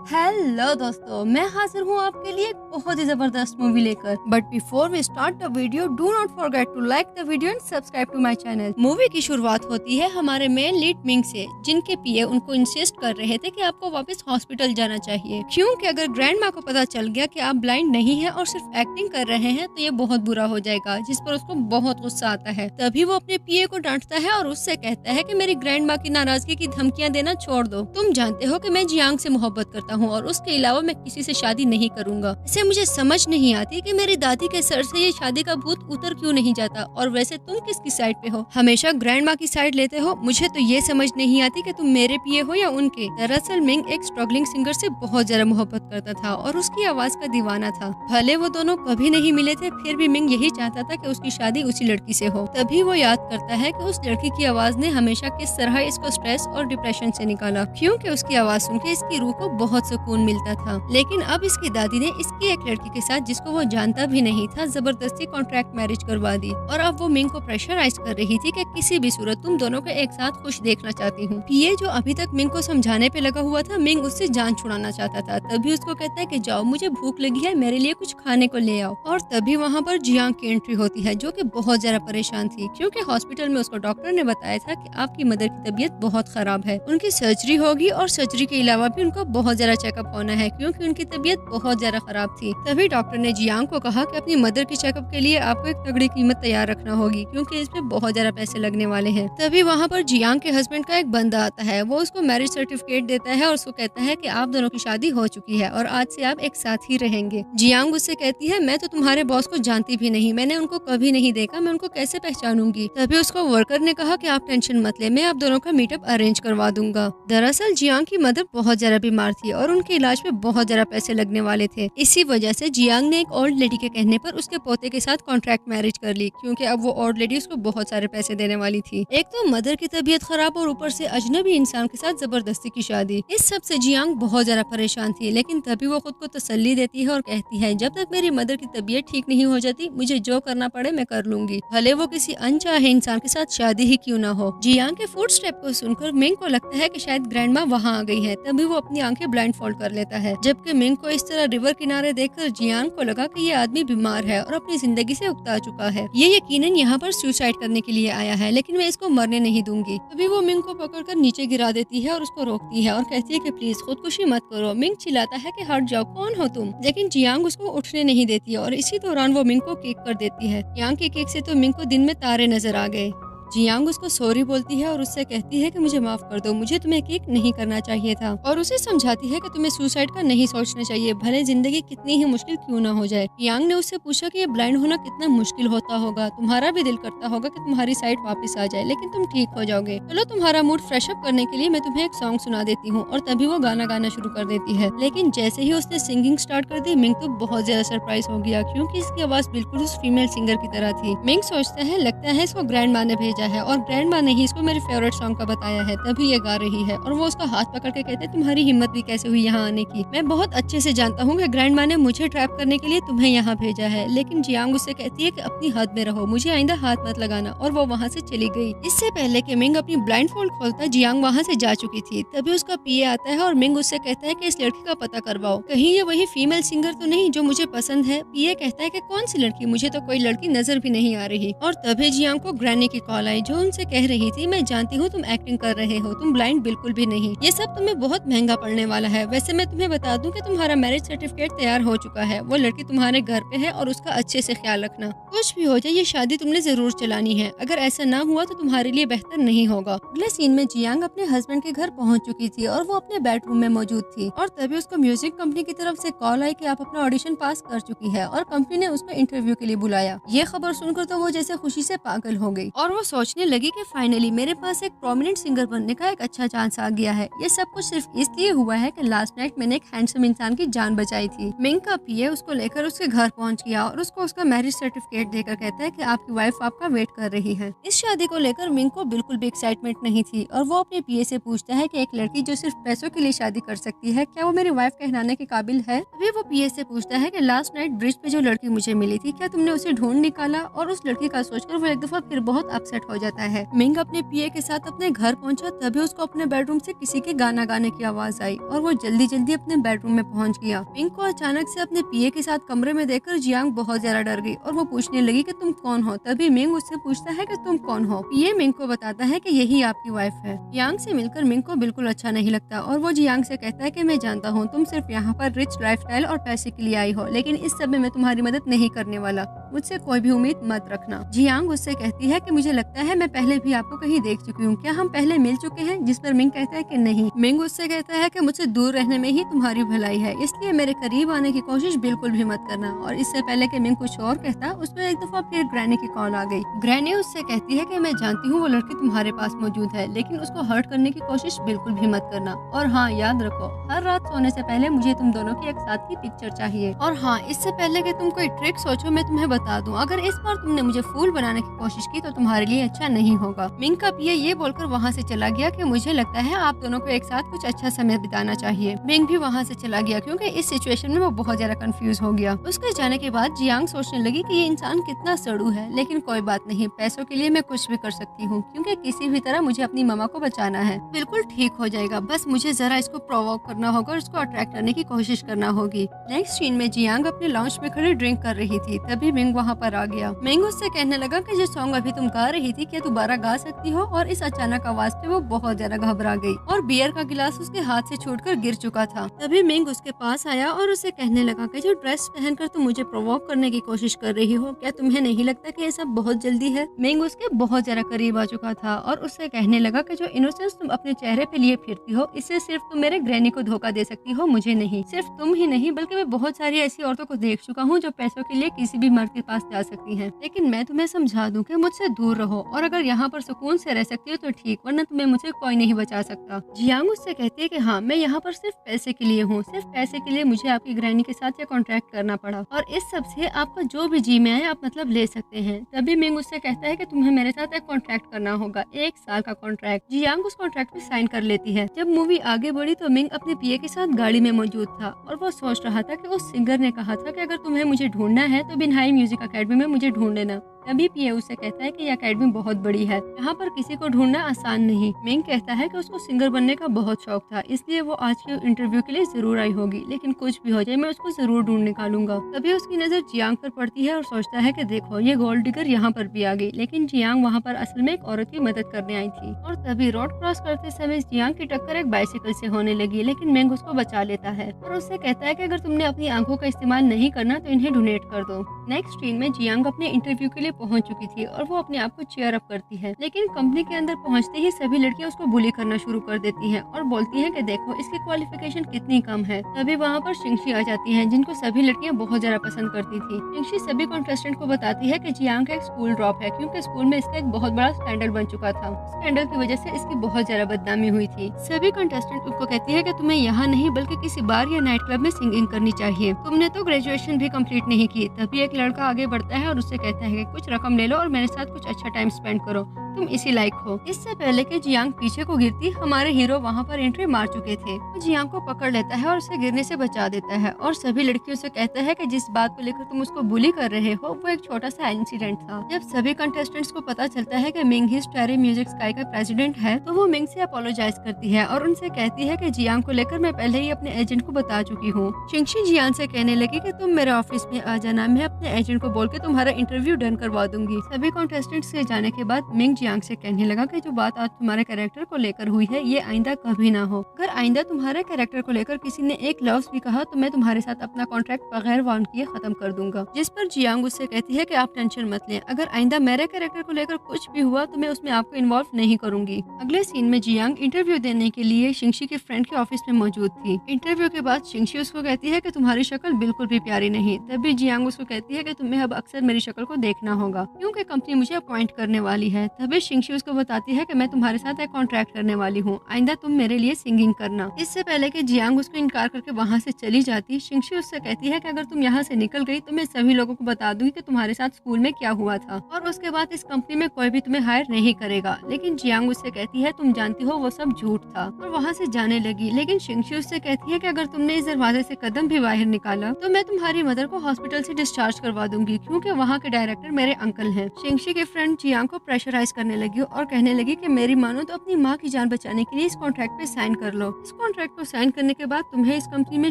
Hello दोस्तों, मैं हाजिर हूँ आपके लिए एक बहुत ही जबरदस्त मूवी लेकर। But before we start the video, do not forget to like the video and subscribe to my channel. Movie की शुरुआत होती है हमारे मेन लीड मिंग से, जिनके पीए उनको इंसिस्ट कर रहे थे कि आपको वापस हॉस्पिटल जाना चाहिए, क्योंकि अगर ग्रैंड माँ को पता चल गया कि आप ब्लाइंड नहीं है और सिर्फ एक्टिंग कर रहे हैं तो ये बहुत बुरा हो जाएगा, जिस पर उसको बहुत गुस्सा आता है। तभी वो अपने पीए को डांटता है और उससे कहता है कि मेरी ग्रैंड माँ की नाराजगी की धमकियाँ देना छोड़ दो। तुम जानते हो कि मैं जियांग से मोहब्बत करता हूँ और उसके अलावा मैं किसी से शादी नहीं करूंगा। इसे मुझे समझ नहीं आती कि मेरी दादी के सर से ये शादी का भूत उतर क्यों नहीं जाता। और वैसे तुम किसकी साइड पे हो? हमेशा ग्रैंड माँ की साइड लेते हो। मुझे तो ये समझ नहीं आती कि तुम मेरे पिए हो या उनके। दरअसल मिंग एक स्ट्रगलिंग सिंगर से बहुत ज्यादा मोहब्बत करता था और उसकी आवाज का दीवाना था। भले वो दोनों कभी नहीं मिले थे, फिर भी मिंग यही चाहता था कि उसकी शादी उसी लड़की से हो। तभी वो याद करता है कि उस लड़की की आवाज ने हमेशा किस तरह इसको स्ट्रेस और डिप्रेशन से निकाला, क्योंकि उसकी आवाज सुन के इसकी रूह को बहुत सुकून मिलता था। लेकिन अब इसकी दादी ने इसकी एक लड़की के साथ, जिसको वो जानता भी नहीं था, जबरदस्ती कॉन्ट्रैक्ट मैरिज करवा दी। और अब वो मिंग को प्रेशराइज कर रही थी कि किसी भी सूरत तुम दोनों को एक साथ खुश देखना चाहती हूँ। पीए जो अभी तक मिंग को समझाने पे लगा हुआ था, मिंग उससे जान छुड़ाना चाहता था। तभी उसको कहता है कि जाओ, मुझे भूख लगी है, मेरे लिए कुछ खाने को ले आओ। और तभी वहाँ पर जियांग की एंट्री होती है, जो कि बहुत ज्यादा परेशान थी, क्योंकि हॉस्पिटल में उसको डॉक्टर ने बताया था कि आपकी मदर की तबीयत बहुत खराब है, उनकी सर्जरी होगी और सर्जरी के अलावा भी उनको बहुत ज्यादा चेकअप होना है, क्योंकि उनकी तबीयत बहुत ज्यादा खराब थी। तभी डॉक्टर ने जियांग को कहा कि अपनी मदर के चेकअप के लिए आपको एक तगड़ी कीमत तैयार रखना होगी, क्योंकि इसमें बहुत ज्यादा पैसे लगने वाले हैं। तभी वहाँ पर जियांग के हस्बैंड का एक बंदा आता है। वो उसको मैरिज सर्टिफिकेट देता है और उसको कहता है कि आप दोनों की शादी हो चुकी है और आज से आप एक साथ ही रहेंगे। जियांग उससे कहती है, मैं तो तुम्हारे बॉस को जानती भी नहीं, मैंने उनको कभी नहीं देखा, मैं उनको कैसे पहचानूंगी। तभी उसको वर्कर ने कहा कि आप टेंशन मत ले, मैं आप दोनों का मीटअप अरेंज करवा दूंगा। दरअसल जियांग की मदर बहुत ज्यादा बीमार थी और उनके इलाज में बहुत ज्यादा पैसे लगने वाले थे। इसी वजह से जियांग ने एक ओल्ड लेडी के कहने पर उसके पोते के साथ कॉन्ट्रैक्ट मैरिज कर ली, क्योंकि अब वो ओल्ड लेडी उसको बहुत सारे पैसे देने वाली थी। एक तो मदर की तबीयत खराब और ऊपर से अजनबी इंसान के साथ जबरदस्ती की शादी। इस सब से जियांग बहुत ज्यादा परेशान थी, लेकिन तभी वो खुद को तसल्ली देती है और कहती है, जब तक मेरी मदर की तबीयत ठीक नहीं हो जाती, मुझे जो करना पड़े मैं कर लूंगी, भले वो किसी अनचाहे इंसान के साथ शादी ही क्यों ना हो। जियांग के फुट स्टेप को सुनकर मिंग को लगता है कि शायद ग्रैंड माँ वहाँ आ गई है। तभी वो अपनी आंखें ब्लाइंड फोल्ड कर लेता है, जबकि मिंग को इस तरह रिवर किनारे देखकर जियांग को लगा कि ये आदमी बीमार है और अपनी जिंदगी से उकता चुका है। ये यकीनन यहाँ पर सुसाइड करने के लिए आया है, लेकिन मैं इसको मरने नहीं दूंगी। तभी वो मिंग को पकड़कर नीचे गिरा देती है और उसको रोकती है और कहती है कि प्लीज खुदकुशी मत करो। मिंग चिल्लाता है कि हट जाओ, कौन हो तुम? लेकिन जियांग उसको उठने नहीं देती है और इसी दौरान वो मिंग को किक कर देती है। जियांग के किक से तो मिंग को दिन में तारे नजर आ गए। जियांग उसको सॉरी बोलती है और उससे कहती है कि मुझे माफ कर दो, मुझे तुम्हें किक नहीं करना चाहिए था, और उसे समझाती है कि तुम्हें सुसाइड का नहीं सोचना चाहिए, भले जिंदगी कितनी ही मुश्किल क्यों ना हो जाए। जियांग ने उससे पूछा कि ये ब्लाइंड होना कितना मुश्किल होता होगा, तुम्हारा भी दिल करता होगा कि तुम्हारी साइड वापस आ जाए, लेकिन तुम ठीक हो जाओगे। चलो तुम्हारा मूड फ्रेश अप करने के लिए मैं तुम्हें एक सॉन्ग सुना देती हूँ। और तभी वो गाना गाना शुरू कर देती है। लेकिन जैसे ही उसने सिंगिंग स्टार्ट कर दी, मिंग तो बहुत ज्यादा सरप्राइज हो गया, क्योंकि इसकी आवाज बिल्कुल उस फीमेल सिंगर की तरह थी। मिंग सोचता है, लगता है इसको ग्रैंड माँ ने भेजा है और ग्रैंड माँ ने ही इसको मेरे फेवरेट सॉन्ग का बताया है, तभी ये गा रही है। और वो उसका हाथ पकड़ के कहते हैं, तुम्हारी हिम्मत भी कैसे हुई यहाँ आने की? मैं बहुत अच्छे से जानता हूँ कि ग्रैंड माँ ने मुझे ट्रैप करने के लिए तुम्हें यहाँ भेजा है। लेकिन जियांग उससे कहती है कि अपनी हद में रहो, मुझे आइंदा हाथ मत लगाना। और वो वहाँ से चली गई। इससे पहले कि मिंग अपनी ब्लाइंड फोल्ड खोलता, जियांग वहाँ से जा चुकी थी। तभी उसका पीए आता है और मिंग उससे कहता है कि इस लड़की का पता करवाओ, कहीं ये वही फीमेल सिंगर तो नहीं जो मुझे पसंद है। पीए कहता है कि कौन सी लड़की? मुझे तो कोई लड़की नजर भी नहीं आ रही। और तभी जियांग को ग्रैनी की कॉल आई, जो उनसे कह रही थी, मैं जानती हूँ तुम एक्टिंग कर रहे हो, तुम ब्लाइंड बिल्कुल भी नहीं, ये सब तुम्हें बहुत महंगा पड़ने वाला है। वैसे मैं तुम्हें बता दूं कि तुम्हारा मैरिज सर्टिफिकेट तैयार हो चुका है, वो लड़की तुम्हारे घर पे है और उसका अच्छे से ख्याल रखना। कुछ भी हो जाए ये शादी तुमने जरूर चलानी है, अगर ऐसा ना हुआ तो तुम्हारे लिए बेहतर नहीं होगा। अगले सीन में जियांग अपने हस्बैंड के घर पहुँच चुकी थी और वो अपने बेडरूम में मौजूद थी। और तभी उसको म्यूजिक कंपनी की तरफ से कॉल आई कि आप अपना ऑडिशन पास कर चुकी है और कंपनी ने उसको इंटरव्यू के लिए बुलाया। ये खबर सुनकर तो वो जैसे खुशी से पागल हो गई और वो सोचने लगी कि फाइनली मेरे पास एक प्रोमिनेंट सिंगर बनने का एक अच्छा चांस आ गया है। ये सब कुछ सिर्फ इसलिए हुआ है कि लास्ट नाइट मैंने एक हैंडसम इंसान की जान बचाई थी। मिंग का पीए उसको लेकर उसके घर पहुंच गया और उसको उसका मैरिज सर्टिफिकेट देकर कहता है कि आपकी वाइफ आपका वेट कर रही है। इस शादी को लेकर मिंग को बिल्कुल भी एक्साइटमेंट नहीं थी और वो अपने पीए से पूछता है कि एक लड़की जो सिर्फ पैसों के लिए शादी कर सकती है, क्या वो मेरी वाइफ कहलाने के काबिल है? अभी वो पीए से पूछता है कि लास्ट नाइट ब्रिज पे जो लड़की मुझे मिली थी, क्या तुमने उसे ढूंढ निकाला? और उस लड़की का सोचकर वो एक दफा फिर बहुत अपसेट स्टार्ट हो जाता है। मिंग अपने पीए के साथ अपने घर पहुंचा, तभी उसको अपने बेडरूम से किसी के गाना गाने की आवाज आई और वो जल्दी जल्दी अपने बेडरूम में पहुंच गया। मिंग को अचानक से अपने पीए के साथ कमरे में देखकर जियांग बहुत ज्यादा डर गई और वो पूछने लगी कि तुम कौन हो। तभी मिंग उससे पूछता है कि तुम कौन हो। पीए मिंग को बताता है कि यही आपकी वाइफ है। जियांग से मिलकर मिंग को बिल्कुल अच्छा नहीं लगता और वो जियांग से कहता है कि मैं जानता हूँ तुम सिर्फ यहाँ पर रिच लाइफस्टाइल और पैसे के लिए आई हो, लेकिन इस सब में मैं तुम्हारी मदद नहीं करने वाला, मुझसे कोई भी उम्मीद मत रखना। जियांग उससे कहती है कि मुझे लगता है मैं पहले भी आपको कहीं देख चुकी हूँ, क्या हम पहले मिल चुके हैं? जिस पर मिंग कहता है कि नहीं। मिंग उससे कहता है कि मुझसे दूर रहने में ही तुम्हारी भलाई है, इसलिए मेरे करीब आने की कोशिश बिल्कुल भी मत करना। और इससे पहले कि मिंग कुछ और कहता, उसमें एक दफा फिर ग्रैनी की कॉल आ गई। ग्रैनी उससे कहती है कि मैं जानती हूँ वो लड़की तुम्हारे पास मौजूद है, लेकिन उसको हर्ट करने की कोशिश बिल्कुल भी मत करना। और हाँ, याद रखो हर रात सोने से पहले मुझे तुम दोनों की एक साथ की पिक्चर चाहिए। और हाँ, इससे पहले कि तुम कोई ट्रिक सोचो मैं तुम्हें बता दूं, अगर इस बार तुमने मुझे फूल बनाने की कोशिश की तो तुम्हारे लिए अच्छा नहीं होगा। मिंग का पीए ये बोलकर वहाँ से चला गया कि मुझे लगता है आप दोनों को एक साथ कुछ अच्छा समय बिताना चाहिए। मिंग भी वहाँ से चला गया क्योंकि इस सिचुएशन में वो बहुत ज्यादा कंफ्यूज हो गया। उसके जाने के बाद जियांग सोचने लगी कि ये इंसान कितना सड़ू है, लेकिन कोई बात नहीं, पैसों के लिए मैं कुछ भी कर सकती हूँ, क्योंकि किसी भी तरह मुझे अपनी मामा को बचाना है। बिल्कुल ठीक हो जाएगा, बस मुझे जरा इसको प्रोवोक करना होगा और इसको अट्रैक्ट करने की कोशिश करना होगी। नेक्स्ट सीन में जियांग अपने लाउंज में खड़े ड्रिंक कर रही थी, तभी मिंग वहाँ पर आ गया। मिंग उससे कहने लगा कि जो सॉन्ग अभी तुम गा रही थी क्या दोबारा गा सकती हो? और इस अचानक आवाज पे वो बहुत ज्यादा घबरा गई और बियर का गिलास उसके हाथ से छूटकर गिर चुका था। तभी मिंग उसके पास आया और उसे कहने लगा कि जो ड्रेस पहनकर तुम मुझे प्रोवोक करने की कोशिश कर रही हो, क्या तुम्हें नहीं लगता कि ये सब बहुत जल्दी है? मिंग उसके बहुत ज्यादा करीब आ चुका था और उससे कहने लगा कि जो इनोसेंस तुम अपने चेहरे पे लिए फिरती हो, इससे सिर्फ तुम मेरे ग्रैनी को धोखा दे सकती हो, मुझे नहीं। सिर्फ तुम ही नहीं बल्कि मैं बहुत सारी ऐसी औरतों को देख चुका हूँ जो पैसों के लिए किसी भी मर्द के पास जा सकती हैं। लेकिन मैं तुम्हें समझा दूं कि मुझसे दूर रहो और अगर यहाँ पर सुकून से रह सकती हो तो ठीक, वरना तुम्हें मुझे कोई नहीं बचा सकता। जियांग उससे कहती है कि हाँ, मैं यहाँ पर सिर्फ पैसे के लिए हूँ, सिर्फ पैसे के लिए मुझे आपकी ग्रैनी के साथ यह कॉन्ट्रैक्ट करना पड़ा और इस सब से आपका जो भी जी में आए आप मतलब ले सकते हैं। तभी मिंग उससे कहता है कि तुम्हें मेरे साथ एक कॉन्ट्रैक्ट करना होगा, 1 साल का कॉन्ट्रैक्ट। जियांग उस कॉन्ट्रैक्ट पे साइन कर लेती है। जब मूवी आगे बढ़ी तो मिंग अपने पीए के साथ गाड़ी में मौजूद था और वो सोच रहा था कि उस सिंगर ने कहा था कि अगर तुम्हें मुझे ढूंढना है तो बिनहाई म्यूजिक अकेडमी में मुझे ढूंढ लेना। तभी पीए उससे कहता है कि यह अकेडमी बहुत बड़ी है, यहाँ पर किसी को ढूंढना आसान नहीं। मिंग कहता है कि उसको सिंगर बनने का बहुत शौक था, इसलिए वो आज के इंटरव्यू के लिए जरूर आई होगी, लेकिन कुछ भी हो जाए मैं उसको जरूर ढूंढ निकालूंगा। तभी उसकी नजर जियांग पर पड़ती है और सोचता है कि देखो ये गोल्ड डिगर यहाँ पर भी आ गई, लेकिन जियांग वहाँ पर असल में एक औरत की मदद करने आई थी। और तभी रोड क्रॉस करते समय जियांग की टक्कर एक बाइसिकल से होने लगी, लेकिन मिंग उसको बचा लेता है और उससे कहता है कि अगर तुमने अपनी आंखों का इस्तेमाल नहीं करना तो इन्हें डोनेट कर दो। नेक्स्ट सीन में जियांग अपने इंटरव्यू के लिए पहुंच चुकी थी और वो अपने आप को चेयर अप करती है, लेकिन कंपनी के अंदर पहुंचते ही सभी लड़कियां उसको बुली करना शुरू कर देती हैं और बोलती हैं कि देखो इसकी क्वालिफिकेशन कितनी कम है। तभी वहाँ पर शिंगशी आ जाती है, जिनको सभी लड़कियां बहुत ज्यादा पसंद करती थी। शिंगशी सभी कॉन्टेस्टेंट को बताती है कि जियांग का एक स्कूल ड्रॉप है, क्योंकि स्कूल में इसका एक बहुत बड़ा स्कैंडल बन चुका था। स्कैंडल की वजह से इसकी बहुत ज्यादा बदनामी हुई थी। सभी कॉन्टेस्टेंट उसको कहती है कि तुम्हें यहाँ नहीं बल्कि किसी बार या नाइट क्लब में सिंगिंग करनी चाहिए, तुमने तो ग्रेजुएशन भी कम्प्लीट नहीं की। तभी एक लड़का आगे बढ़ता है और उससे कहता है कि कुछ रकम ले लो और मेरे साथ कुछ अच्छा टाइम स्पेंड करो, तुम इसी लायक हो। इससे पहले कि जियांग पीछे को गिरती, हमारे हीरो वहाँ पर एंट्री मार चुके थे। वो जियांग को पकड़ लेता है और उसे गिरने से बचा देता है और सभी लड़कियों से कहता है कि जिस बात को लेकर तुम उसको बुली कर रहे हो वो एक छोटा सा इंसिडेंट था। जब सभी कंटेस्टेंट्स को पता चलता है कि मिंग ही स्टारी म्यूजिक स्काई का प्रेसिडेंट है तो वो मिंग से अपोलोजाइज करती है और उनसे कहती है कि जियांग को लेकर मैं पहले ही अपने एजेंट को बता चुकी हूँ। शिंगशी जियांग से कहने लगी कि तुम मेरे ऑफिस में आ जाना, मैं अपने एजेंट को बोल के तुम्हारा इंटरव्यू डन करवा दूंगी। सभी कंटेस्टेंट्स के जाने के बाद मिंग जियांग से कहने लगा कि जो बात आज तुम्हारे कैरेक्टर को लेकर हुई है ये आइंदा कभी ना हो। अगर आइंदा तुम्हारे कैरेक्टर को लेकर किसी ने एक लफ्ज भी कहा तो मैं तुम्हारे साथ अपना कॉन्ट्रैक्ट बगैर वार्न किए खत्म कर दूंगा। जिस पर जियांग उससे कहती है कि आप टेंशन मत लें, अगर आइंदा मेरे कैरेक्टर को लेकर कुछ भी हुआ तो मैं उसमें आपको इन्वॉल्व नहीं करूंगी। अगले सीन में जियांग इंटरव्यू देने के लिए शिंगशी के फ्रेंड के ऑफिस में मौजूद थी। इंटरव्यू के बाद शिंगशी उसको कहती है कि तुम्हारी शक्ल बिल्कुल भी प्यारी नहीं। तभी जियांग उसको कहती है कि तुम्हें अब अक्सर मेरी शक्ल को देखना होगा, क्योंकि कंपनी मुझे अपॉइंट करने वाली है। तभी शिंगशी उसको बताती है कि मैं तुम्हारे साथ एक कॉन्ट्रैक्ट करने वाली हूँ, आइंदा तुम मेरे लिए सिंगिंग करना। इससे पहले कि जियांग उसको इनकार करके वहाँ से चली जाती, शिंगशी उससे कहती है कि अगर तुम यहाँ से निकल गई तो मैं सभी लोगों को बता दूंगी कि तुम्हारे साथ स्कूल में क्या हुआ था और उसके बाद इस कंपनी में कोई भी तुम्हें हायर नहीं करेगा। लेकिन जियांग उससे कहती है तुम जानती हो वो सब झूठ था और वहाँ से जाने लगी। लेकिन शिंगशी उससे कहती है कि अगर तुमने इस दरवाजे से कदम भी बाहर निकाला तो मैं तुम्हारी मदर को हॉस्पिटल से डिस्चार्ज करवा दूंगी, क्योंकि वहाँ के डायरेक्टर मेरे अंकल हैं। शिंगशी के फ्रेंड जियांग को प्रेशराइज करने लगी और कहने लगी कि मेरी मानो तो अपनी माँ की जान बचाने के लिए इस कॉन्ट्रैक्ट पे साइन कर लो। इस कॉन्ट्रैक्ट को साइन करने के बाद तुम्हें इस कंपनी में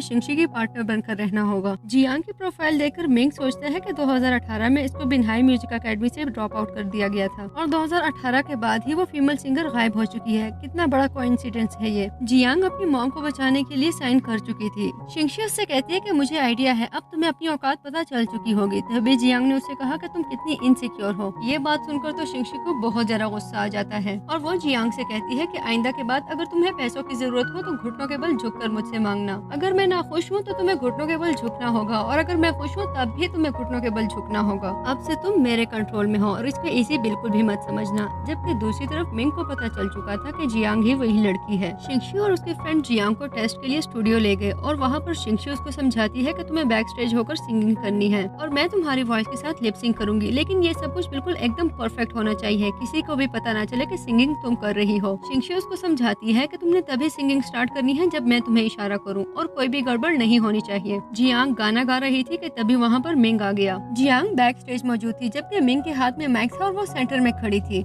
शिंगशी की पार्टनर बनकर रहना होगा। जियांग की प्रोफाइल देखकर मिंग सोचता है कि 2018 में इसको बिनहाई म्यूजिक अकेडमी से ड्रॉप आउट कर दिया गया था और 2018 के बाद ही वो फीमेल सिंगर गायब हो चुकी है। कितना बड़ा कोइंसिडेंस है ये। जियांग अपनी मॉम को बचाने के लिए साइन कर चुकी थी। शिंगशी उससे कहती है कि मुझे आइडिया है, अब तुम्हें अपनी औकात पता चल चुकी होगी। तभी जियांग ने उससे कहा कि तुम कितनी इनसिक्योर हो। ये बात सुनकर तो शिंगशी को बहुत ज्यादा गुस्सा आ जाता है और वो जियांग से कहती है कि आइंदा के बाद अगर तुम्हें पैसों की जरूरत हो तो घुटनों के बल झुककर मुझसे मांगना। अगर मैं ना खुश हूँ तो तुम्हें घुटनों के बल झुकना होगा और अगर मैं खुश हूँ तब भी तुम्हें घुटनों के बल झुकना होगा। अब से तुम मेरे कंट्रोल में हो और इसको इजी बिल्कुल भी मत समझना। जबकि दूसरी तरफ मिंग को पता चल चुका था कि जियांग ही वही लड़की है। शिंगशी और उसके फ्रेंड जियांग को टेस्ट के लिए स्टूडियो ले गए और वहाँ पर शिंगशी उसको समझाती है कि तुम्हें बैक स्टेज होकर सिंगिंग करनी है और मैं तुम्हारी वॉइस के साथ लिप सिंग करूंगी, लेकिन ये सब कुछ बिल्कुल एकदम परफेक्ट होना चाहिए, किसी को भी पता ना चले कि सिंगिंग तुम कर रही हो। शिंगशी उसको समझाती है कि तुमने तभी सिंगिंग स्टार्ट करनी है जब मैं तुम्हें इशारा करूं और कोई भी गड़बड़ नहीं होनी चाहिए। जियांग गाना गा रही थी कि तभी वहाँ पर मिंग आ गया। जियांग बैक स्टेज मौजूद थी जबकि मिंग के हाथ में माइक था और वो सेंटर में खड़ी थी।